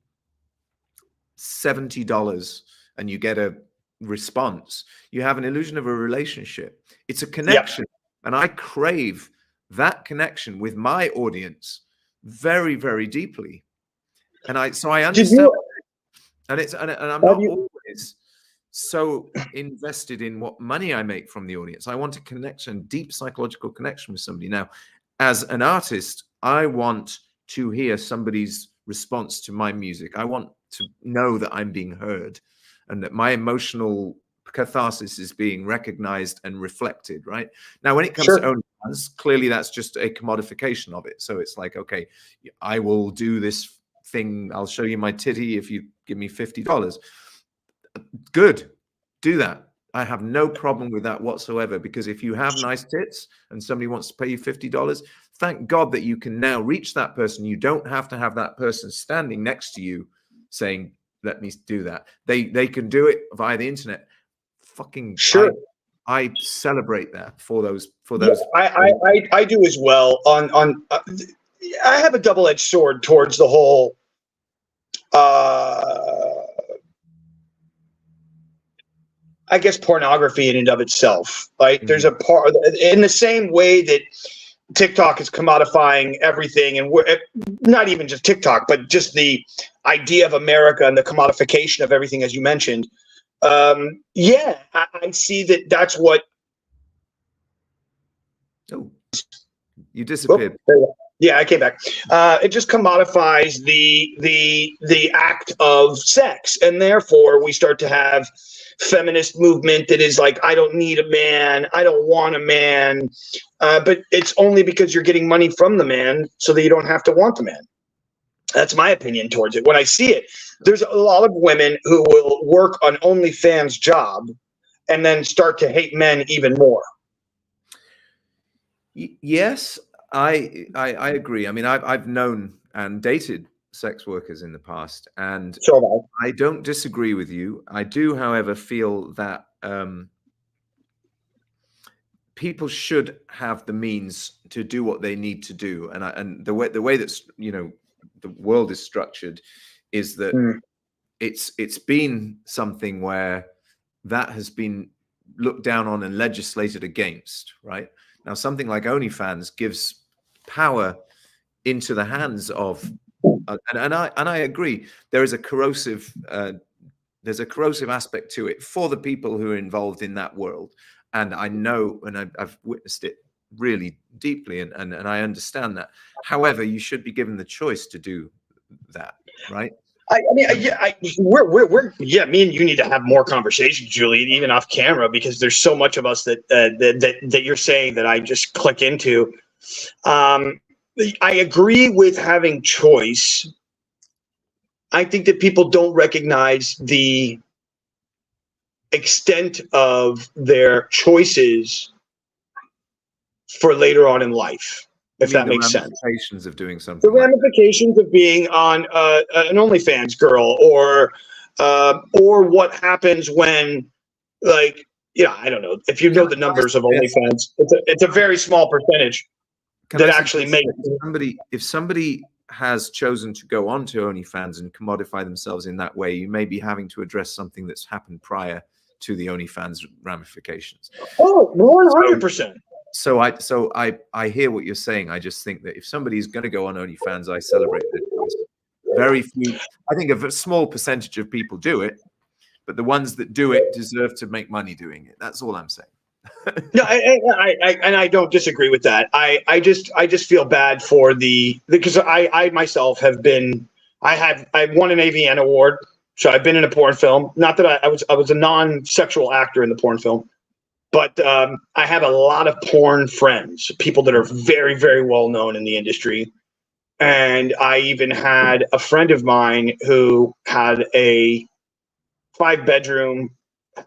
$70 and you get a response, you have an illusion of a relationship. It's a connection. And I crave that connection with my audience very, very deeply. And I understand. And I'm not always so invested in what money I make from the audience. I want a connection, deep psychological connection with somebody. Now, as an artist, I want to hear somebody's response to my music. I want to know that I'm being heard and that my emotional catharsis is being recognized and reflected, right? Now, when it comes to OnlyFans, clearly that's just a commodification of it. So it's like, okay, I will do this thing. I'll show you my titty if you give me $50. Good. Do that. I have no problem with that whatsoever, because if you have nice tits and somebody wants to pay you $50, thank God that you can now reach that person. You don't have to have that person standing next to you saying, let me do that. They can do it via the internet. Fucking sure. I celebrate that for those. Yes, I do as well. I have a double-edged sword towards the whole I guess pornography in and of itself. Right? There's a part in the same way that TikTok is commodifying everything, and not even just TikTok, but just the idea of America and the commodification of everything, as you mentioned. Yeah, I see that. That's what. Oh, you disappeared. Yeah, I came back. It just commodifies the act of sex, and therefore we start to have feminist movement that is like, I don't need a man, I don't want a man, but it's only because you're getting money from the man so that you don't have to want the man. That's my opinion towards it. When I see it, there's a lot of women who will work on OnlyFans job and then start to hate men even more. Yes, I agree. I mean, I've known and dated sex workers in the past, and I don't disagree with you. I do, however, feel that people should have the means to do what they need to do, and the way that's, you know, the world is structured is that it's been something where that has been looked down on and legislated against. Right now, something like OnlyFans gives power into the hands of, and I agree, there is a corrosive there's a corrosive aspect to it for the people who are involved in that world. And I know, and I've witnessed it really deeply, and I understand that. However, you should be given the choice to do that, right? I mean, yeah, me and you need to have more conversations, Julian, even off camera, because there's so much of us that you're saying that I just click into. I agree with having choice. I think that people don't recognize the extent of their choices for later on in life, if that makes sense. The ramifications of doing something. The ramifications of being on an OnlyFans girl, or what happens when, like, yeah, I don't know. If you know the numbers of OnlyFans, it's a very small percentage that actually make it. If somebody has chosen to go on to OnlyFans and commodify themselves in that way, you may be having to address something that's happened prior to the OnlyFans ramifications. Oh, 100%. So I hear what you're saying. I just think that if somebody's going to go on OnlyFans, I celebrate it. Very few, I think a small percentage of people do it, but the ones that do it deserve to make money doing it. That's all I'm saying. No, I don't disagree with that. I just feel bad for because I myself have been, I won an AVN award So I've been in a porn film. Not that I was a non-sexual actor in the porn film, but I have a lot of porn friends, people that are very, very well known in the industry. And I even had a friend of mine who had a 5-bedroom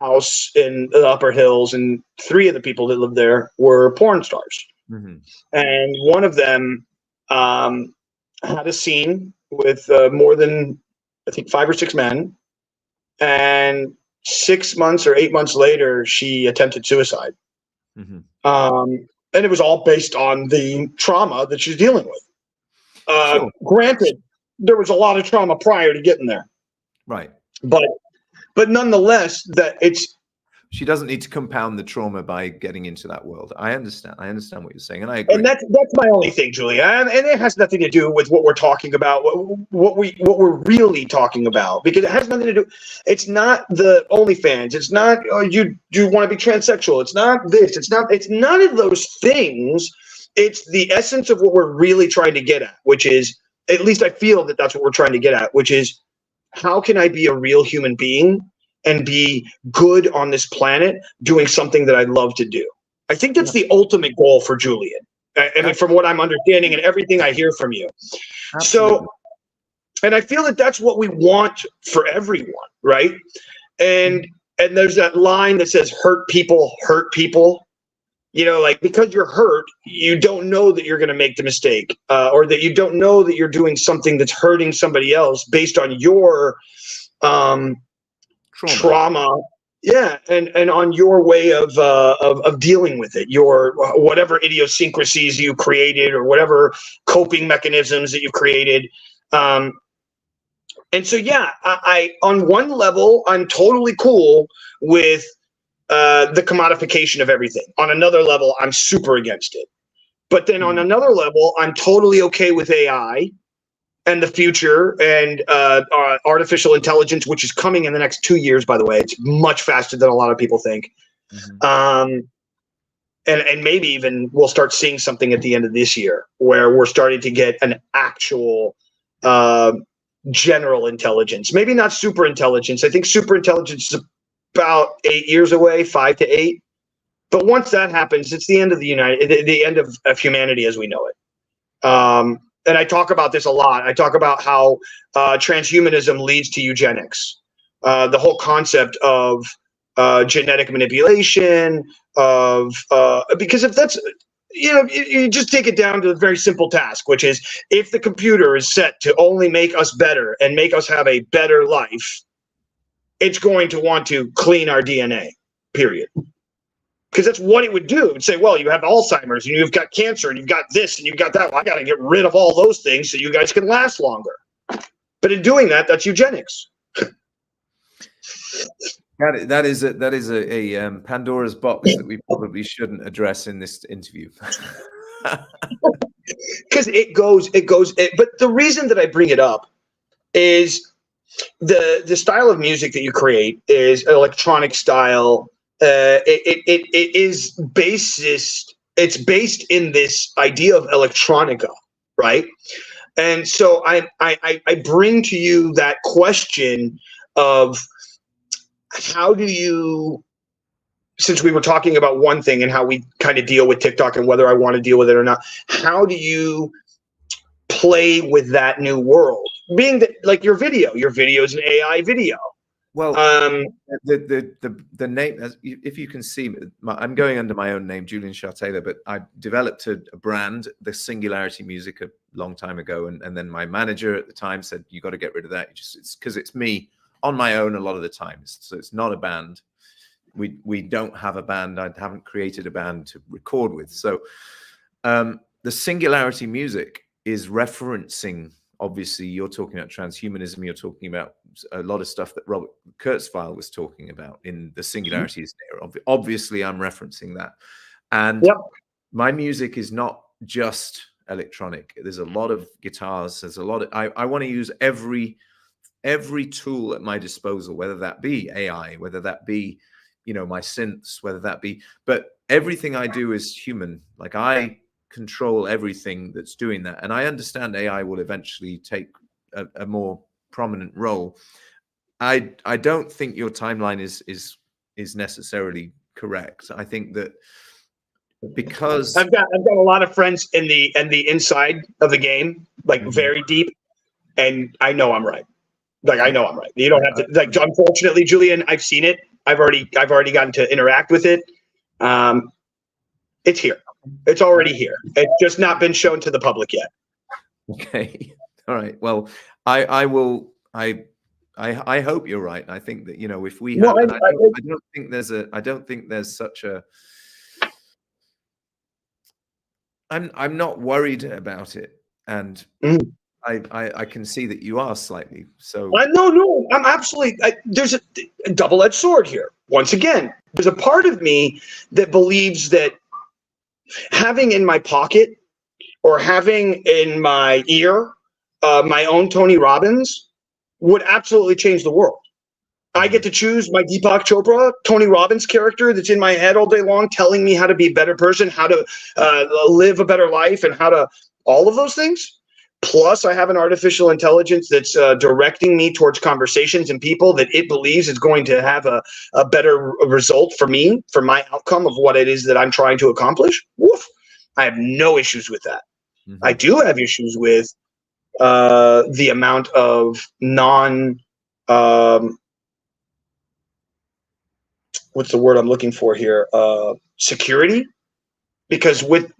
house in the Upper Hills, and 3 of the people that lived there were porn stars. Mm-hmm. And one of them had a scene with more than, I think, 5 or 6 men. And 6 months or 8 months later, she attempted suicide. Mm-hmm. And it was all based on the trauma that she's dealing with. Sure. Granted, there was a lot of trauma prior to getting there. Right. But nonetheless, that she doesn't need to compound the trauma by getting into that world. I understand what you're saying, and I agree. And that's my only thing, Julia, and it has nothing to do with what we're talking about, what we're really talking about, because it has nothing to do. It's not the OnlyFans. It's not you want to be transsexual. It's not this. It's none of those things. It's the essence of what we're really trying to get at, which is, at least I feel that that's what we're trying to get at, which is, how can I be a real human being and be good on this planet doing something that I love to do? I think that's the ultimate goal for Julian. I mean, from what I'm understanding and everything I hear from you. Absolutely. So, and I feel that that's what we want for everyone, right? And there's that line that says, hurt people hurt people. You know, like, because you're hurt, you don't know that you're going to make the mistake, or that you don't know that you're doing something that's hurting somebody else based on your trauma. Yeah, and on your way of dealing with it, your whatever idiosyncrasies you created or whatever coping mechanisms that you've created. And so, yeah, I on one level, I'm totally cool with the commodification of everything. On another level, I'm super against it. But then on another level, I'm totally okay with AI and the future and artificial intelligence, which is coming in the next 2 years, by the way. It's much faster than a lot of people think. Mm-hmm. And maybe even we'll start seeing something at the end of this year where we're starting to get an actual general intelligence. Maybe not super intelligence. I think super intelligence is about 8 years away, 5 to 8. But once that happens, it's the end of the end of humanity as we know it. And I talk about this a lot. I talk about how transhumanism leads to eugenics. The whole concept of genetic manipulation, because if that's, you just take it down to a very simple task, which is, if the computer is set to only make us better and make us have a better life, it's going to want to clean our DNA, period. Because that's what it would do. It would say, well, you have Alzheimer's and you've got cancer and you've got this and you've got that. Well, I got to get rid of all those things so you guys can last longer. But in doing that, that's eugenics. That is a Pandora's box that we probably shouldn't address in this interview. Because it goes. But the reason that I bring it up is the style of music that you create is electronic style. It is based in this idea of electronica, right? And so I bring to you that question of, how do you, since we were talking about one thing and how we kind of deal with TikTok and whether I want to deal with it or not, how do you play with that new world? Being that, like, your video is an AI video. Well, the name, if you can see, I'm going under my own name, Julian Shah-Tayler, but I developed a brand, the Singularity Music, a long time ago, and then my manager at the time said, you got to get rid of that. It's because it's me on my own a lot of the time, so it's not a band. We don't have a band. I haven't created a band to record with. So the Singularity Music is referencing, obviously, you're talking about transhumanism. You're talking about a lot of stuff that Robert Kurzweil was talking about in the Singularities era. Obviously, I'm referencing that. And my music is not just electronic. There's a lot of guitars. There's a lot of, I want to use every tool at my disposal, whether that be AI, whether that be, my synths, whether that be, but everything I do is human. Like, I control everything that's doing that. And I understand AI will eventually take a more prominent role. I don't think your timeline is necessarily correct. I think that because I've got a lot of friends in the inside of the game, like very deep, and I know I'm right. Like I know I'm right. You don't have to. Like unfortunately, Julian, I've seen it. I've already gotten to interact with it. It's here. It's already here. It's just not been shown to the public yet. Okay. All right. Well, I will. I hope you're right. I think that, you know, if we have, I don't think there's such a. I'm not worried about it, and I can see that you are slightly. So no, I'm absolutely. There's a double-edged sword here. Once again, there's a part of me that believes that having in my pocket or having in my ear my own Tony Robbins would absolutely change the world. I get to choose my Deepak Chopra, Tony Robbins character that's in my head all day long, telling me how to be a better person, how to live a better life, and how to all of those things. Plus, I have an artificial intelligence that's directing me towards conversations and people that it believes is going to have a better result for me, for my outcome of what it is that I'm trying to accomplish. Woof. I have no issues with that. Mm-hmm. I do have issues with the amount of what's the word I'm looking for here? Security, because with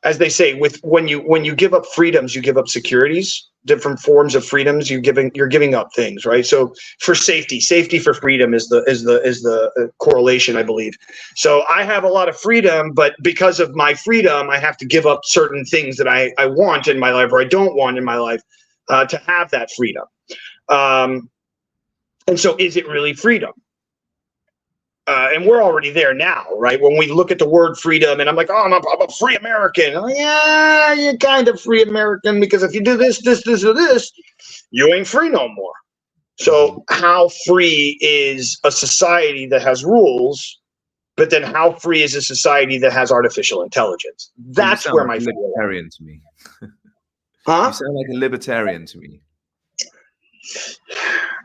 as they say, when you give up freedoms, you give up securities. Different forms of freedoms, you're giving up things, right? So for safety for freedom is the correlation, I believe. So I have a lot of freedom, but because of my freedom, I have to give up certain things that I want in my life or I don't want in my life to have that freedom. And so, is it really freedom? And we're already there now, right? When we look at the word freedom, and I'm like, oh, I'm a free American. Like, yeah, you're kind of free American because if you do this, or this, you ain't free no more. So how free is a society that has rules, but then how free is a society that has artificial intelligence? That's where my libertarian to me. Huh? You sound like a libertarian to me.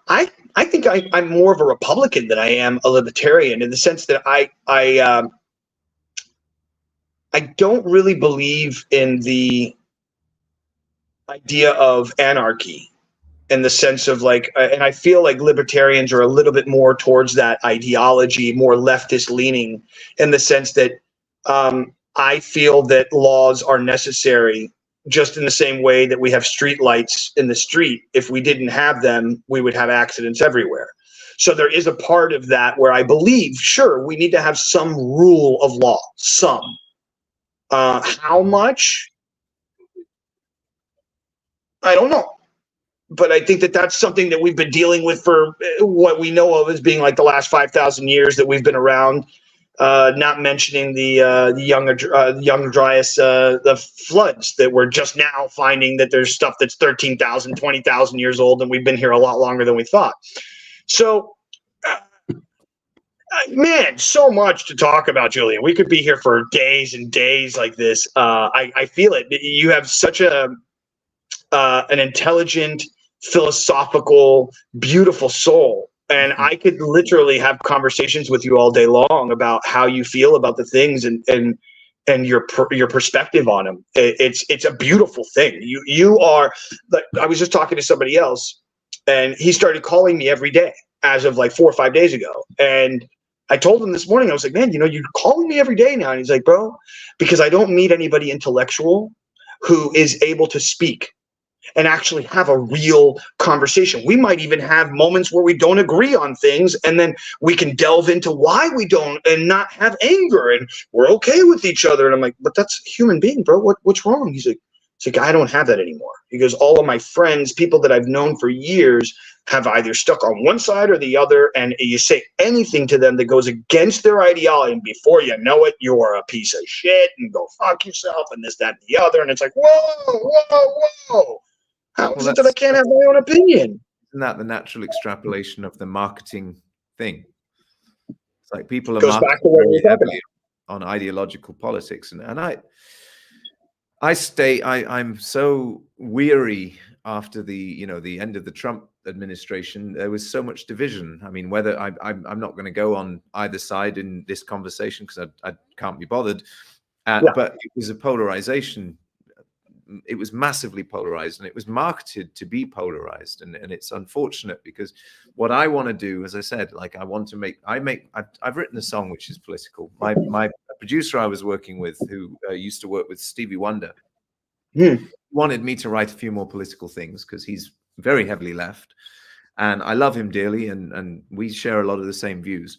I think I'm more of a Republican than I am a libertarian in the sense that I don't really believe in the idea of anarchy in the sense of like, and I feel like libertarians are a little bit more towards that ideology, more leftist leaning in the sense that I feel that laws are necessary. Just in the same way that we have street lights in the street, if we didn't have them, we would have accidents everywhere. So there is a part of that where I believe, sure, we need to have some rule of law, some. How much? I don't know. But I think that that's something that we've been dealing with for what we know of as being like the last 5,000 years that we've been around. Not mentioning the Younger Dryas, the floods that we're just now finding that there's stuff that's 13,000, 20,000 years old, and we've been here a lot longer than we thought. So, man, so much to talk about, Julian. We could be here for days and days like this. I feel it. You have such an intelligent, philosophical, beautiful soul. And I could literally have conversations with you all day long about how you feel about the things and your perspective on them. It's a beautiful thing. You are. Like, I was just talking to somebody else, and he started calling me every day as of like 4 or 5 days ago. And I told him this morning, I was like, man, you're calling me every day now. And he's like, bro, because I don't meet anybody intellectual who is able to speak and actually have a real conversation. We might even have moments where we don't agree on things, and then we can delve into why we don't and not have anger, and we're okay with each other. And I'm like, but that's a human being, bro. What's wrong? He's like, I don't have that anymore. He goes, all of my friends, people that I've known for years, have either stuck on one side or the other, and you say anything to them that goes against their ideology, and before you know it, you're a piece of shit, and go fuck yourself, and this, that, and the other. And it's like, whoa. How is it that I can't have my own opinion? Isn't that the natural extrapolation of the marketing thing? It's like people are marketing heavily on ideological politics, and I'm so weary after the end of the Trump administration, there was so much division. I mean, whether I'm not going to go on either side in this conversation because I can't be bothered. But it was a polarization. It was massively polarized, and it was marketed to be polarized. And it's unfortunate because what I want to do, as I said, like I've written a song which is political. My producer I was working with, who used to work with Stevie Wonder, wanted me to write a few more political things because he's very heavily left, and I love him dearly, and we share a lot of the same views.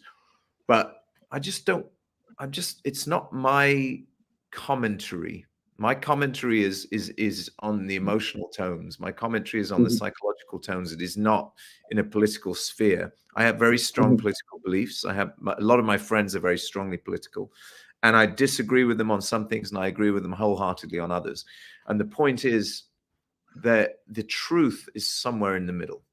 But it's not my commentary. My commentary is on the emotional tones. My commentary is on the psychological tones. It is not in a political sphere. I have very strong political beliefs. A lot of my friends are very strongly political, and I disagree with them on some things, and I agree with them wholeheartedly on others. And the point is that the truth is somewhere in the middle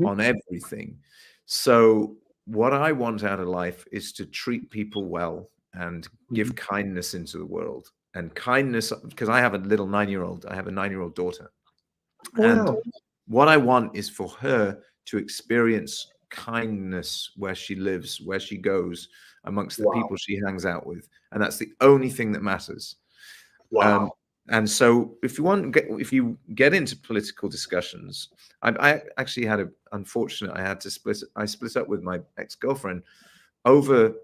on everything. So what I want out of life is to treat people well and give kindness into the world. And kindness, because I have a little 9-year-old, I have a 9-year-old daughter. Wow. And what I want is for her to experience kindness where she lives, where she goes, amongst the people she hangs out with. And that's the only thing that matters. Wow. And so if you get into political discussions, I actually had I split up with my ex-girlfriend over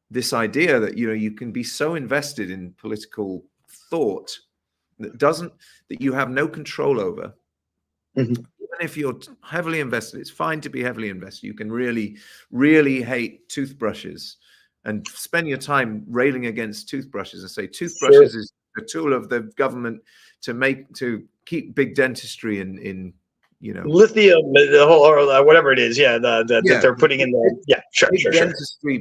this idea that, you can be so invested in political thought that you have no control over. Even if you're heavily invested, it's fine to be heavily invested. You can really, really hate toothbrushes and spend your time railing against toothbrushes and say toothbrushes is a tool of the government to keep big dentistry in lithium, the whole, or whatever it is, that they're putting in there.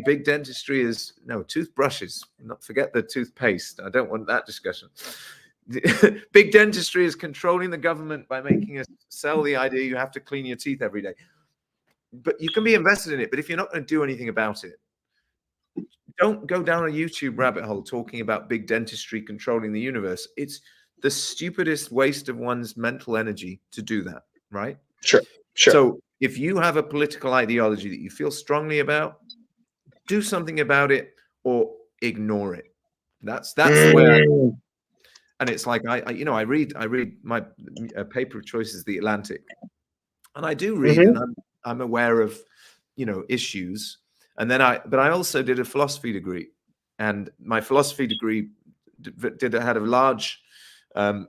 Big dentistry is toothbrushes. Forget the toothpaste. I don't want that discussion. Big dentistry is controlling the government by making us sell the idea you have to clean your teeth every day. But you can be invested in it. But if you're not going to do anything about it, don't go down a YouTube rabbit hole talking about big dentistry controlling the universe. It's the stupidest waste of one's mental energy to do that. Right? Sure. So if you have a political ideology that you feel strongly about, do something about it or ignore it. That's the way and it's like I read my paper of choice is The Atlantic, and I do read, and I'm aware of issues, and then I also did a philosophy degree, and my philosophy degree had a large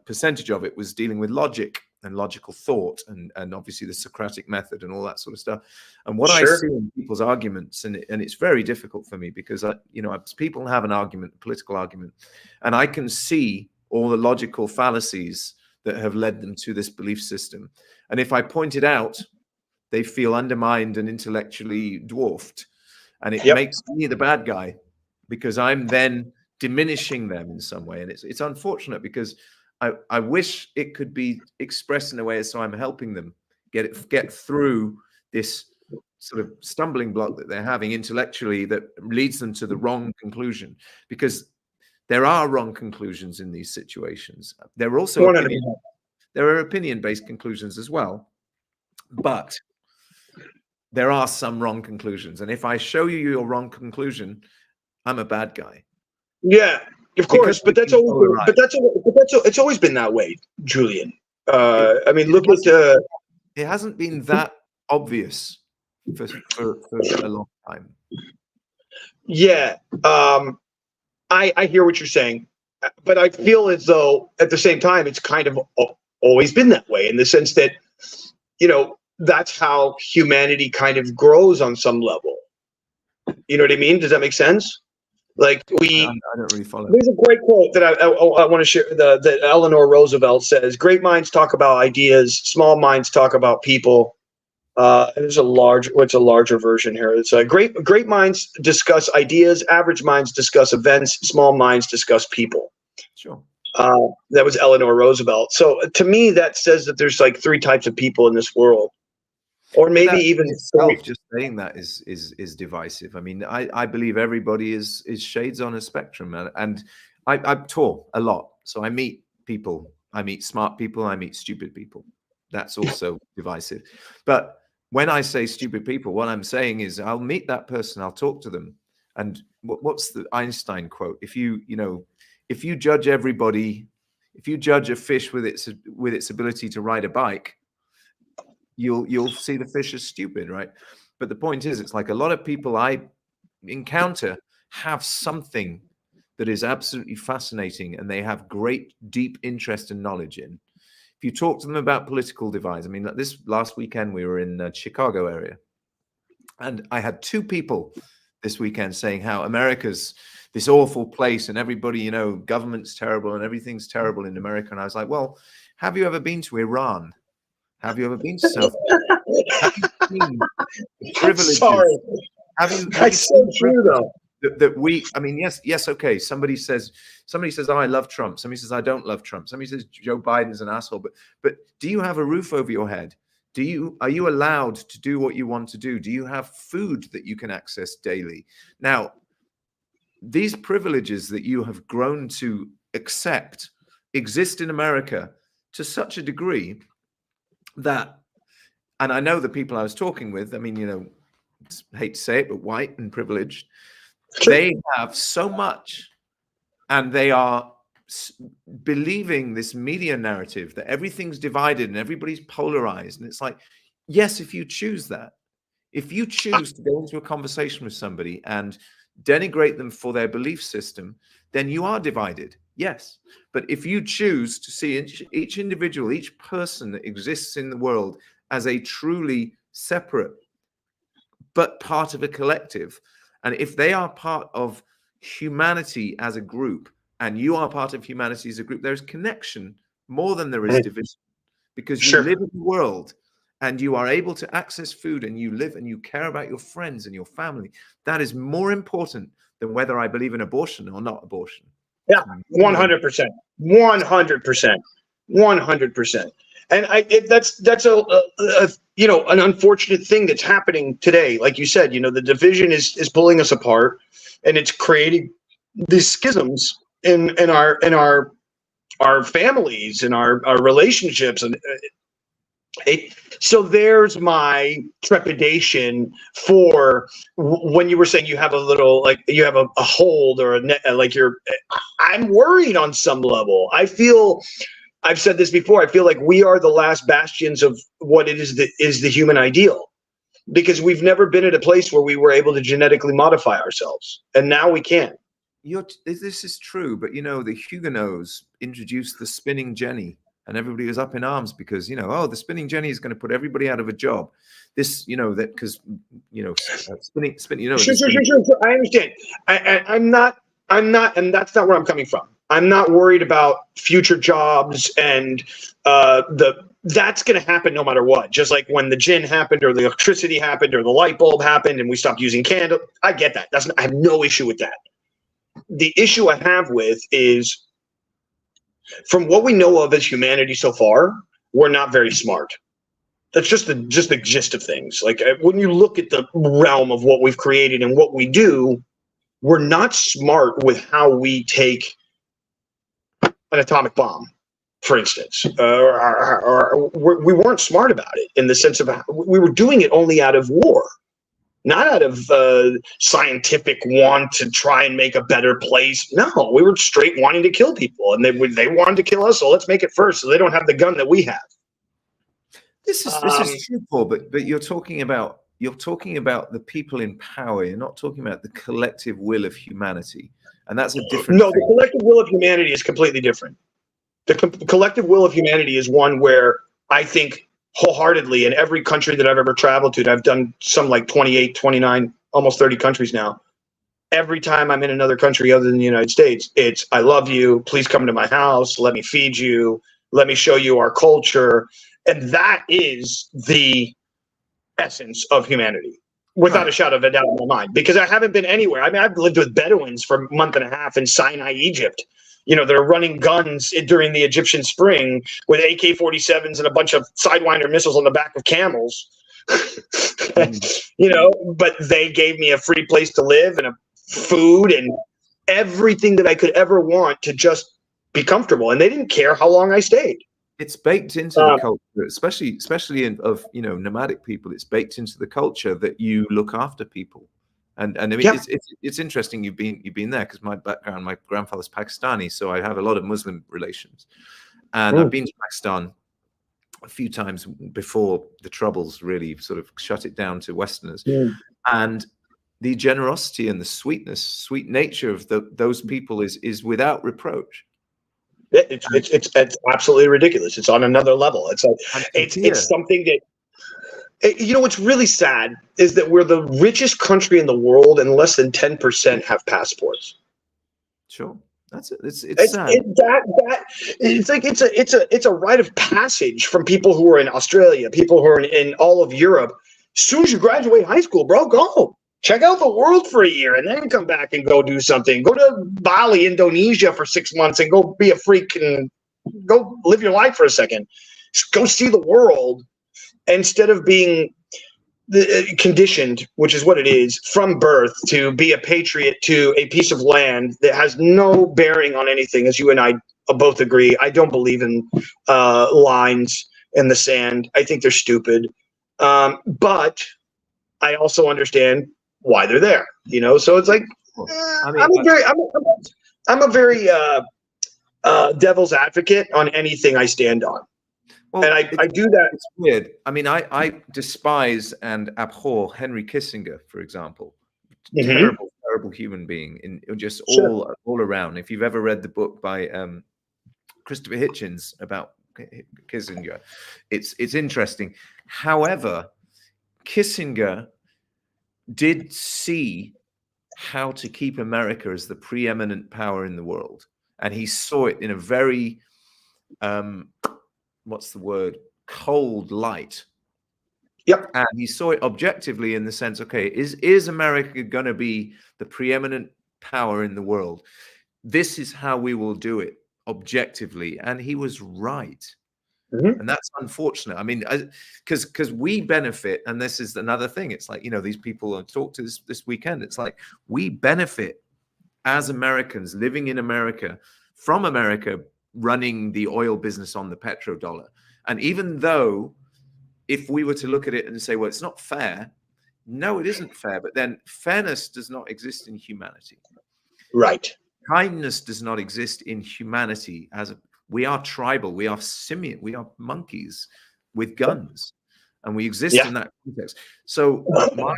percentage of it was dealing with logic and logical thought, and obviously the Socratic method and all that sort of stuff. And what I see in people's arguments, and it's very difficult for me because people have an argument, a political argument, and I can see all the logical fallacies that have led them to this belief system. And if I point it out, they feel undermined and intellectually dwarfed, and it makes me the bad guy because I'm then diminishing them in some way. And it's unfortunate because I wish it could be expressed in a way so I'm helping them get through this sort of stumbling block that they're having intellectually that leads them to the wrong conclusion, because there are wrong conclusions in these situations. There are also opinion-based conclusions as well, but there are some wrong conclusions. And if I show you your wrong conclusion, I'm a bad guy. Yeah. Of course, but it's always been that way, Julian. I mean, look at it hasn't been that obvious for a long time. Yeah, I hear what you're saying, but I feel as though at the same time it's kind of always been that way in the sense that that's how humanity kind of grows on some level. You know what I mean? Does that make sense? Like I don't really follow. There's a great quote that I want to share. That Eleanor Roosevelt says, "Great minds talk about ideas, small minds talk about people." There's a larger version here. It's great minds discuss ideas, average minds discuss events, small minds discuss people. Sure. That was Eleanor Roosevelt. So to me, that says that there's like 3 types of people in this world. Or maybe even just saying that is divisive. I mean, I believe everybody is shades on a spectrum, and I tour a lot, so I meet people. I meet smart people. I meet stupid people. That's also divisive. But when I say stupid people, what I'm saying is I'll meet that person, I'll talk to them. And what's the Einstein quote? If you judge everybody, if you judge a fish with its ability to ride a bike, you'll see the fish as stupid, right? But the point is, it's like a lot of people I encounter have something that is absolutely fascinating, and they have great, deep interest and knowledge in. If you talk to them about political divides, I mean, like this last weekend we were in the Chicago area, and I had two people this weekend saying how America's this awful place, and everybody, you know, government's terrible and everything's terrible in America. And I was like, well, have you ever been to Iran? Have you ever been to South Korea? Have you seen privileges? Sorry. That's so true, though. I mean, yes, okay. Somebody says, oh, I love Trump. Somebody says, I don't love Trump. Somebody says Joe Biden's an asshole. But do you have a roof over your head? Are you allowed to do what you want to do? Do you have food that you can access daily? Now, these privileges that you have grown to accept exist in America to such a degree that, and I know the people I was talking with, I mean, you know, hate to say it, but white and privileged, they have so much, and they are believing this media narrative that everything's divided and everybody's polarized. And it's like, yes, if you choose that, if you choose to go into a conversation with somebody and denigrate them for their belief system, then you are divided. Yes. But if you choose to see each individual, each person that exists in the world as a truly separate but part of a collective, and if they are part of humanity as a group, and you are part of humanity as a group, there's connection more than there is division, because you live in the world and you are able to access food, and you live and you care about your friends and your family. That is more important than whether I believe in abortion or not abortion. Yeah, 100%, 100%, 100%. And that's a you know, an unfortunate thing that's happening today. Like you said, you know, the division is pulling us apart, and it's creating these schisms in our families, in our relationships, and so there's my trepidation for when you were saying you have a little, like you have a hold or I'm worried on some level. I've said this before, I feel like we are the last bastions of what it is that is the human ideal, because we've never been at a place where we were able to genetically modify ourselves, and now we can. This is true, but you know, the Huguenots introduced the spinning jenny, and everybody was up in arms because, you know, oh, the spinning jenny is going to put everybody out of a job. This, you know, that because, you know, spinning, you know. Sure. I understand. I'm not, and that's not where I'm coming from. I'm not worried about future jobs and that's going to happen no matter what. Just like when the gin happened, or the electricity happened, or the light bulb happened, and we stopped using candle. I get that. I have no issue with that. The issue I have with is, from what we know of as humanity so far, we're not very smart. That's just the gist of things. Like, when you look at the realm of what we've created and what we do, we're not smart with how we take an atomic bomb, for instance, or we weren't smart about it in the sense of we were doing it only out of war, not out of scientific want to try and make a better place. No, we were straight wanting to kill people, and they wanted to kill us, so let's make it first, so they don't have the gun that we have. This is true, Paul, but you're talking about the people in power. You're not talking about the collective will of humanity. And that's a different thing. The collective will of humanity is completely different. The collective will of humanity is one where I think wholeheartedly, in every country that I've ever traveled to, and I've done some like 28, 29, almost 30 countries now. Every time I'm in another country other than the United States, it's, I love you, please come to my house, let me feed you, let me show you our culture. And that is the essence of humanity. Without a shadow of a doubt in my mind, because I haven't been anywhere. I mean, I've lived with Bedouins for a month and a half in Sinai, Egypt. You know, they're running guns during the Egyptian Spring with AK-47s and a bunch of Sidewinder missiles on the back of camels. You know, but they gave me a free place to live and a food and everything that I could ever want to just be comfortable. And they didn't care how long I stayed. It's baked into the culture, especially of nomadic people. It's baked into the culture that you look after people, and I mean it's interesting you've been there, because my background, my grandfather's Pakistani, so I have a lot of Muslim relations, and I've been to Pakistan a few times before the Troubles really sort of shut it down to Westerners, and the generosity and the sweet nature of those people is without reproach. It's absolutely ridiculous. It's on another level. It's like it's something that what's really sad is that we're the richest country in the world, and less than 10% have passports. Sure, that's it. It's sad. It's a rite of passage from people who are in Australia, people who are in all of Europe. As soon as you graduate high school, bro, go. Check out the world for a year and then come back and go do something. Go to Bali, Indonesia for 6 months and go be a freak and go live your life for a second. Just go see the world instead of being conditioned, which is what it is, from birth to be a patriot to a piece of land that has no bearing on anything. As you and I both agree, I don't believe in lines in the sand. I think they're stupid. But I also understand why they're there, so it's like I'm a very devil's advocate on anything I stand on. Well, and I do that. It's weird. I mean, I despise and abhor Henry Kissinger, for example. Terrible human being, in just all around. If you've ever read the book by Christopher Hitchens about Kissinger, it's interesting. However, Kissinger did see how to keep America as the preeminent power in the world, and he saw it in a very cold light. Yep. And he saw it objectively in the sense, okay, is America going to be the preeminent power in the world? This is how we will do it objectively. And he was right. And that's unfortunate. I mean, because we benefit, and this is another thing. It's like, these people I talked to this weekend. It's like we benefit as Americans living in America from America running the oil business on the petrodollar. And even though, if we were to look at it and say, well, it's not fair, no, it isn't fair. But then fairness does not exist in humanity. Right. Kindness does not exist in humanity. We are tribal, we are simian, we are monkeys with guns, and we exist in that context. So my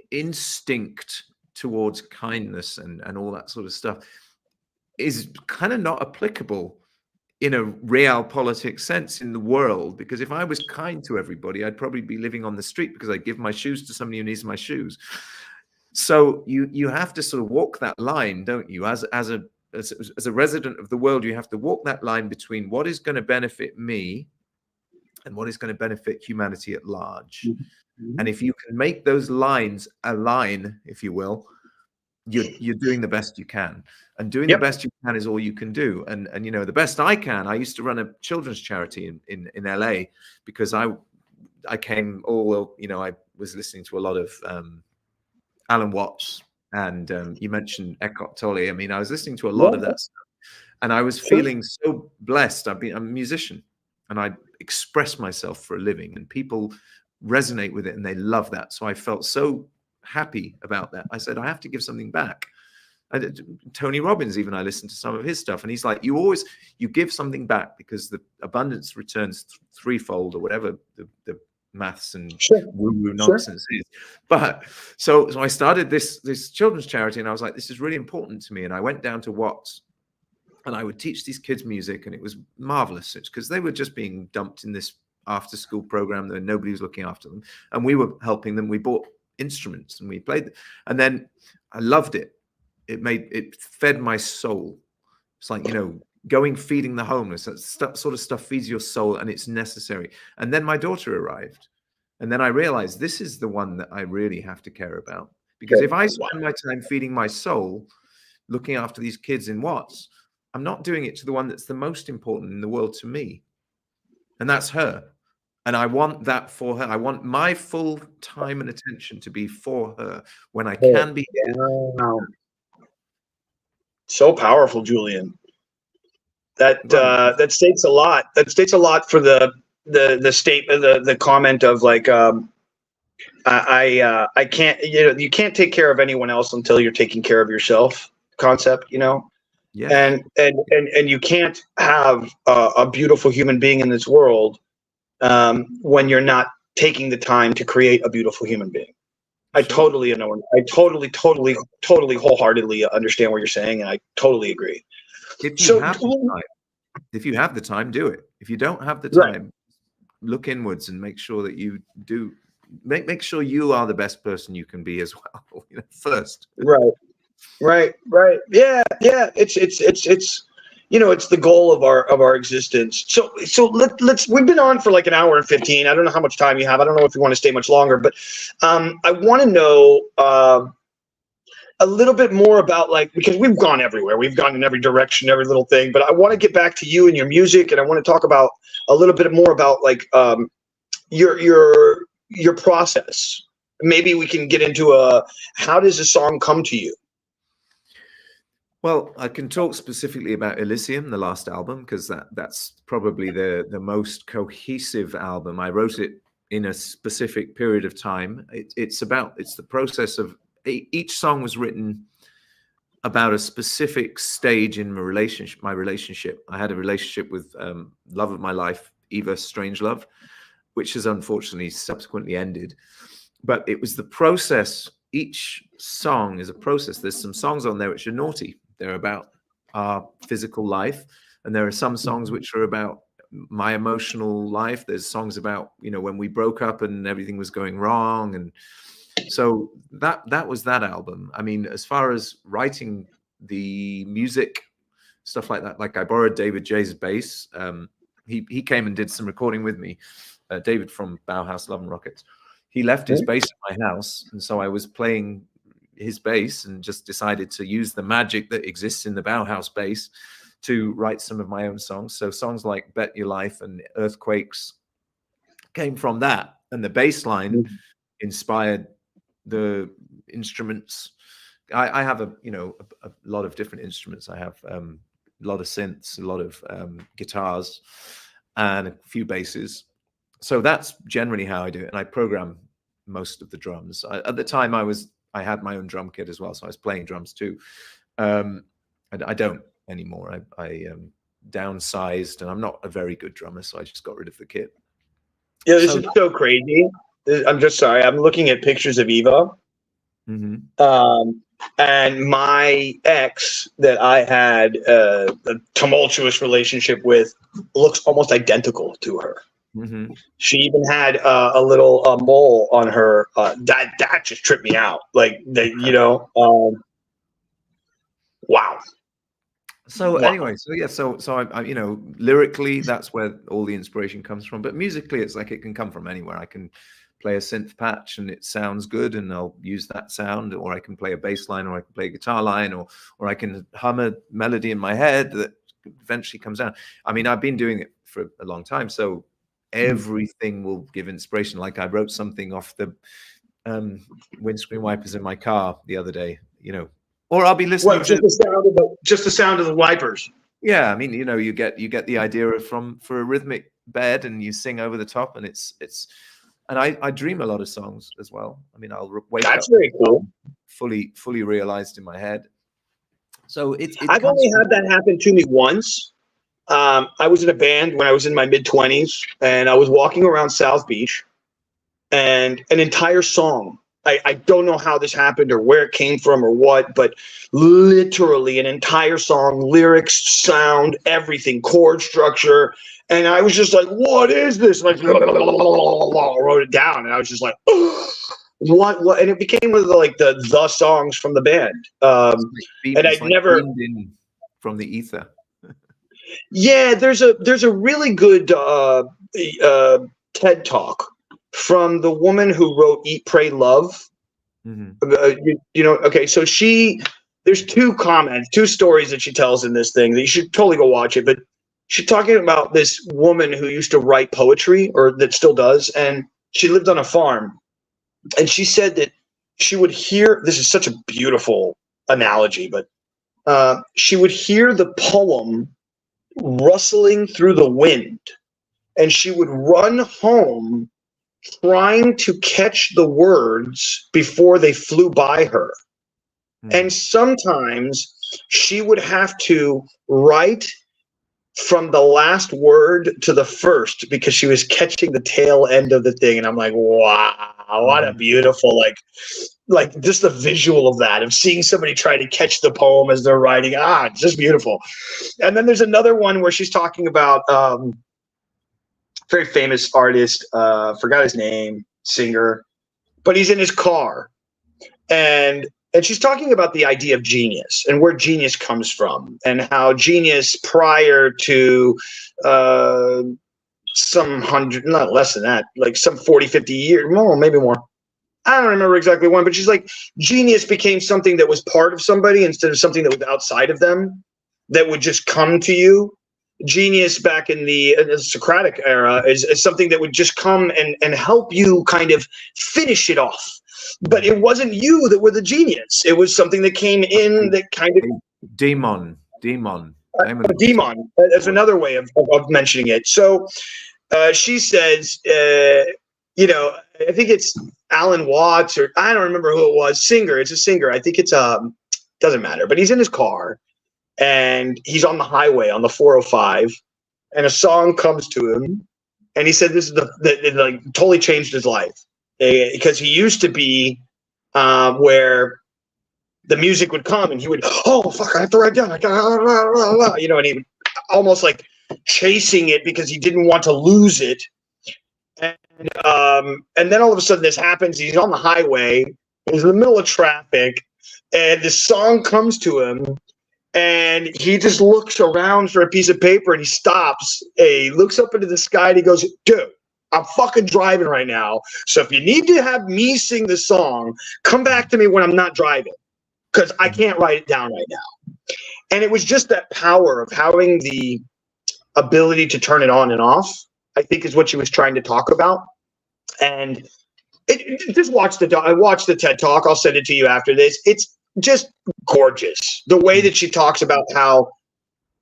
instinct towards kindness and all that sort of stuff is kind of not applicable in a realpolitik sense in the world, because if I was kind to everybody, I'd probably be living on the street because I'd give my shoes to somebody who needs my shoes. So you have to sort of walk that line, don't you? As a resident of the world, you have to walk that line between what is going to benefit me and what is going to benefit humanity at large. And if you can make those lines align, if you will, you're doing the best you can. And doing the best you can is all you can do. And the best I can, I used to run a children's charity in LA, because I was listening to a lot of Alan Watts. And you mentioned Eckhart Tolle. I mean, I was listening to a lot of that stuff, and I was feeling so blessed. I'm a musician, and I express myself for a living, and people resonate with it, and they love that. So I felt so happy about that. I said, I have to give something back. Tony Robbins, even, I listened to some of his stuff, and he's like, you give something back, because the abundance returns threefold, or whatever the maths and woo-woo nonsense is. But so I started this children's charity, and I was like, this is really important to me. And I went down to Watts, and I would teach these kids music, and it was marvelous. It's because they were just being dumped in this after school program that nobody was looking after them, and we were helping them. We bought instruments and we played, and then I loved it. It fed my soul. It's like, feeding the homeless, that sort of stuff feeds your soul, and it's necessary. And then my daughter arrived, and then I realized this is the one that I really have to care about, because if I spend my time feeding my soul, looking after these kids in Watts, I'm not doing it to the one that's the most important in the world to me, and that's her. And I want that for her. I want my full time and attention to be for her when I can be here. So powerful, Julian. That states a lot. That states a lot for the statement, the comment of like, I can't, you can't take care of anyone else until you're taking care of yourself concept, Yeah. and you can't have a beautiful human being in this world when you're not taking the time to create a beautiful human being. I totally know. I totally wholeheartedly understand what you're saying, and I totally agree. If you have the time, do it. If you don't have the time, look inwards and make sure that you do. Make sure you are the best person you can be as well. First. Right. Yeah. It's it's the goal of our existence. So let's. We've been on for like an hour and 15. I don't know how much time you have. I don't know if you want to stay much longer, but I want to know a little bit more about, like, because we've gone everywhere. We've gone in every direction, every little thing. But I want to get back to you and your music, and I want to talk about a little bit more about like your process. Maybe we can get into how does a song come to you? Well, I can talk specifically about Elysium, the last album, because that's probably the most cohesive album. I wrote it in a specific period of time. It's the process of each song was written about a specific stage in my relationship. I had a relationship with love of my life, Eva Strangelove, which has unfortunately subsequently ended. But it was the process. Each song is a process. There's some songs on there which are naughty. They're about our physical life. And there are some songs which are about my emotional life. There's songs about, when we broke up and everything was going wrong. And so that was that album. I mean, as far as writing the music, stuff like that, like I borrowed David J's bass. He came and did some recording with me. David from Bauhaus, Love and Rockets. He left his bass at my house. And so I was playing his bass and just decided to use the magic that exists in the Bauhaus bass to write some of my own songs. So songs like Bet Your Life and Earthquakes came from that. And the bass line inspired the instruments. I have a lot of different instruments. I have a lot of synths, a lot of guitars, and a few basses. So that's generally how I do it. And I program most of the drums. At the time I had my own drum kit as well. So I was playing drums too. And I don't anymore. I downsized, and I'm not a very good drummer. So I just got rid of the kit. Yeah, this is so crazy. I'm just sorry. I'm looking at pictures of Eva. Mm-hmm. And my ex that I had a tumultuous relationship with looks almost identical to her. Mm-hmm. She even had a little mole on her. That just tripped me out. Like wow. So anyway, so I lyrically, that's where all the inspiration comes from. But musically, it's like it can come from anywhere. I can play a synth patch and it sounds good, and I'll use that sound, or I can play a bass line, or I can play a guitar line, or I can hum a melody in my head that eventually comes out. I mean, I've been doing it for a long time, so everything will give inspiration. Like I wrote something off the windscreen wipers in my car the other day, or I'll be listening to just the sound of the wipers. Yeah, I mean, you get the idea for a rhythmic bed, and you sing over the top, and it's. And I dream a lot of songs as well. I mean, I'll wake up. That's very cool. Fully realized in my head. So I've only had that happen to me once. I was in a band when I was in my mid-20s, and I was walking around South Beach, and an entire song. I don't know how this happened or where it came from or what, but literally an entire song, lyrics, sound, everything, chord structure. And I was just like, what is this? Like, wrote it down. And I was just like, what? And it became one of the songs from the band. And I'd never from the ether. Yeah, there's a really good TED Talk from the woman who wrote Eat, Pray, Love. Mm-hmm. Okay, so there's two stories that she tells in this thing that you should totally go watch it. But she's talking about this woman who used to write poetry, or that still does, and she lived on a farm. And she said that she would hear, this is such a beautiful analogy, but she would hear the poem rustling through the wind, and she would run home trying to catch the words before they flew by her. And sometimes she would have to write from the last word to the first because she was catching the tail end of the thing. And I'm like, wow, what a beautiful, like just the visual of that, of seeing somebody try to catch the poem as they're writing. It's just beautiful. And then there's another one where she's talking about very famous artist, forgot his name, singer, but he's in his car. And she's talking about the idea of genius and where genius comes from, and how genius prior to some 100, not less than that, like some 40, 50 years, more, maybe more. I don't remember exactly when, but she's like, genius became something that was part of somebody instead of something that was outside of them, that would just come to you. Genius back in the Socratic era is something that would just come and help you kind of finish it off. But it wasn't you that were the genius. It was something that came in that kind of... Demon. Demon. That's another way of mentioning it. So she says, you know, I think it's Alan Watts, or I don't remember who it was. Singer. It's a singer. I think it's doesn't matter. But he's in his car and he's on the highway on the 405, and a song comes to him, and he said this is it like totally changed his life, because he used to be where the music would come and he would, oh fuck, I have to write down, you know, and he would almost like chasing it because he didn't want to lose it. And then all of a sudden this happens. He's on the highway, he's in the middle of traffic, and this song comes to him, and he just looks around for a piece of paper, and he stops, and he looks up into the sky, and he goes, dude, I'm fucking driving right now. So if you need to have me sing the song, come back to me when I'm not driving, because I can't write it down right now. And it was just that power of having the ability to turn it on and off, I think, is what she was trying to talk about. And just I watched the TED Talk. I'll send it to you after this. It's just gorgeous. The way that she talks about how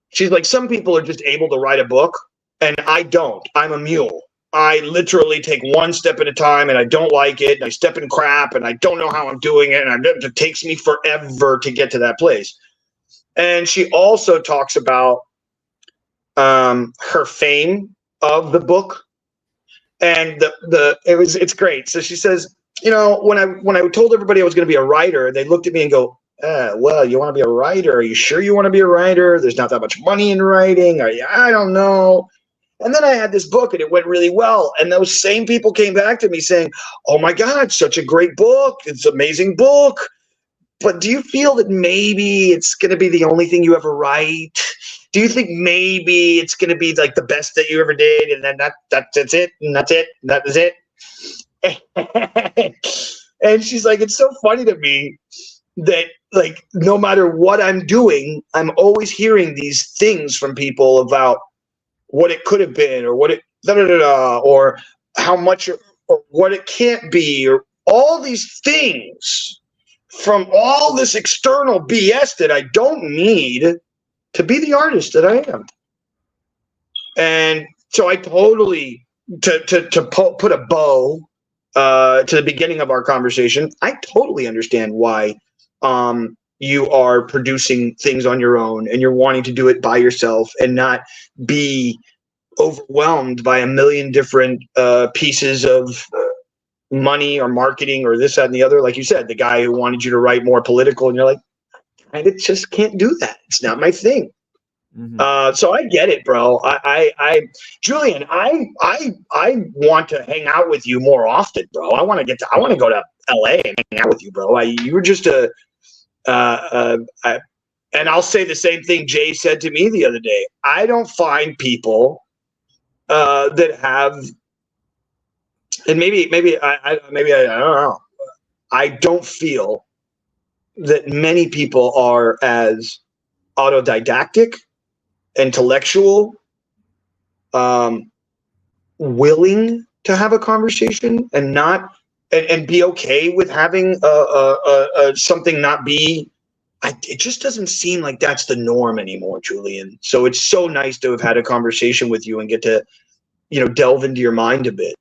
she's like, some people are just able to write a book, and I don't. I'm a mule. I literally take one step at a time, and I don't like it, and I step in crap, and I don't know how I'm doing it, and it takes me forever to get to that place. And she also talks about her fame of the book, and it's great. So she says, you know, when I told everybody I was going to be a writer, they looked at me and go, well, you want to be a writer? Are you sure you want to be a writer? There's not that much money in writing. I don't know. And then I had this book, and it went really well. And those same people came back to me saying, oh my God, such a great book. It's an amazing book. But do you feel that maybe it's going to be the only thing you ever write? Do you think maybe it's going to be like the best that you ever did? And then that's it. And that's it. And that is it. And she's like, it's so funny to me that, like, no matter what I'm doing, I'm always hearing these things from people about what it could have been, or what it or how much, or what it can't be, or all these things from all this external BS that I don't need to be the artist that I am. And so I totally, to put a bow to the beginning of our conversation, I totally understand why you are producing things on your own, and you're wanting to do it by yourself and not be overwhelmed by a million different pieces of money or marketing or this, that, and the other. Like you said, the guy who wanted you to write more political, and you're like, I just can't do that. It's not my thing. Mm-hmm. So I get it, bro. Julian, I want to hang out with you more often, bro. I want to go to LA and hang out with you, bro. You were just and I'll say the same thing Jay said to me the other day. I don't find people that have, and maybe I don't know. I don't feel that many people are as autodidactic, intellectual, willing to have a conversation and not and be okay with having something not be it just doesn't seem like that's the norm anymore, Julian. So it's so nice to have had a conversation with you and get to, delve into your mind a bit.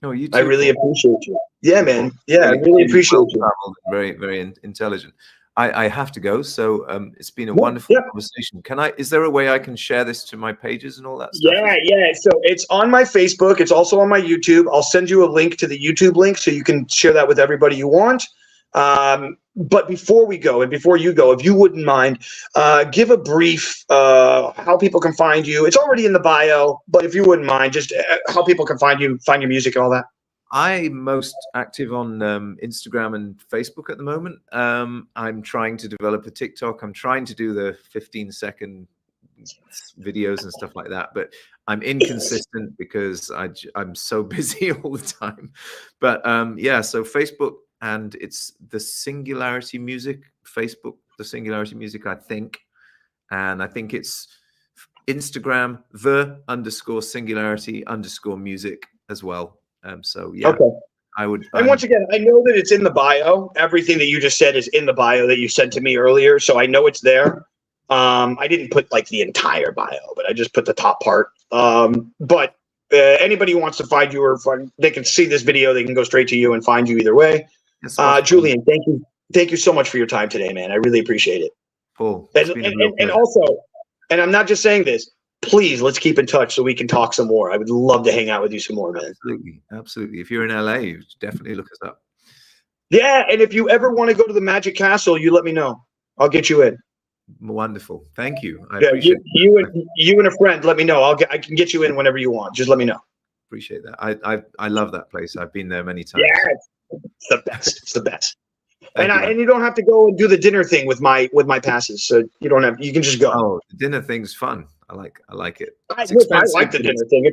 No, you too. I really appreciate you. Yeah, man. Yeah, really, I really appreciate you. Very, very intelligent. I have to go, so it's been a wonderful conversation. Is there a way I can share this to my pages and all that stuff? Yeah. So it's on my Facebook. It's also on my YouTube. I'll send you a link to the YouTube link so you can share that with everybody you want. But before we go, and before you go, if you wouldn't mind, give a brief how people can find you. It's already in the bio, but if you wouldn't mind, just how people can find you, find your music and all that. I'm most active on Instagram and Facebook at the moment. I'm trying to develop a TikTok. I'm trying to do the 15-second videos and stuff like that, but I'm inconsistent because I'm so busy all the time. But yeah, so Facebook, and it's the Singularity Music, Facebook, the Singularity Music, I think. And I think it's Instagram, _Singularity_music as well. So yeah, okay. I would. And once again, I know that it's in the bio. Everything that you just said is in the bio that you sent to me earlier. So I know it's there. I didn't put like the entire bio, but I just put the top part. But anybody who wants to find you they can see this video. They can go straight to you and find you either way. Julian, thank you so much for your time today, man. I really appreciate it. Cool. And also, and I'm not just saying this, please, let's keep in touch so we can talk some more. I would love to hang out with you some more, man. Absolutely. If you're in LA, you definitely look us up. Yeah, and if you ever want to go to the Magic Castle, you let me know. I'll get you in. Wonderful. Thank you. I appreciate you and a friend, let me know. I can get you in whenever you want. Just let me know. Appreciate that. I love that place. I've been there many times. Yeah, it's the best. It's the best. And you don't have to go and do the dinner thing with my passes. So you can just go. Oh, the dinner thing's fun. I like it. I like the dinner thing.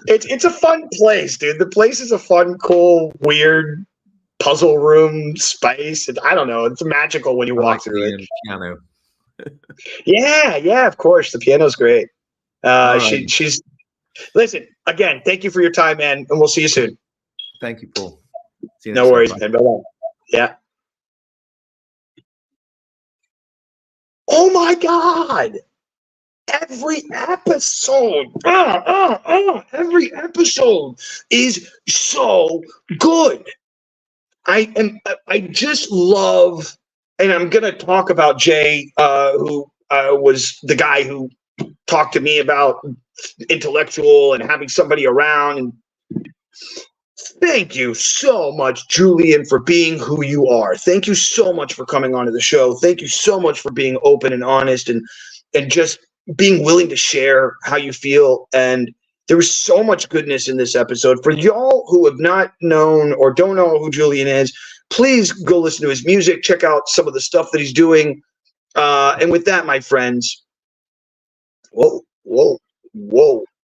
It's a fun place, dude. The place is a fun, cool, weird puzzle room space. I don't know. It's magical when you walk through it. Piano. Yeah, of course. The piano's great. She's listen, again, thank you for your time, man, and we'll see you soon. Thank you, Paul. See you no worries, man. Bye-bye. Yeah. Oh my God. Every episode is so good. I just love, and I'm gonna talk about Jay, who was the guy who talked to me about intellectual and having somebody around. And thank you so much, Julian, for being who you are. Thank you so much for coming onto the show. Thank you so much for being open and honest and just being willing to share how you feel. And there was so much goodness in this episode. For y'all who have not known or don't know who Julian is, please go listen to his music, check out some of the stuff that he's doing. And with that, my friends, whoa.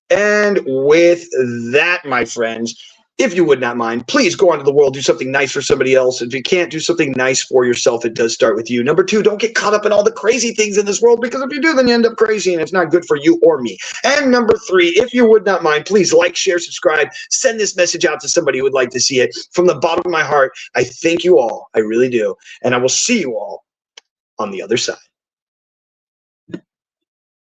And with that, my friends, if you would not mind, please go onto the world, do something nice for somebody else. If you can't do something nice for yourself, it does start with you. Number 2, don't get caught up in all the crazy things in this world, because if you do, then you end up crazy and it's not good for you or me. And number 3, if you would not mind, please like, share, subscribe, send this message out to somebody who would like to see it. From the bottom of my heart, I thank you all. I really do. And I will see you all on the other side.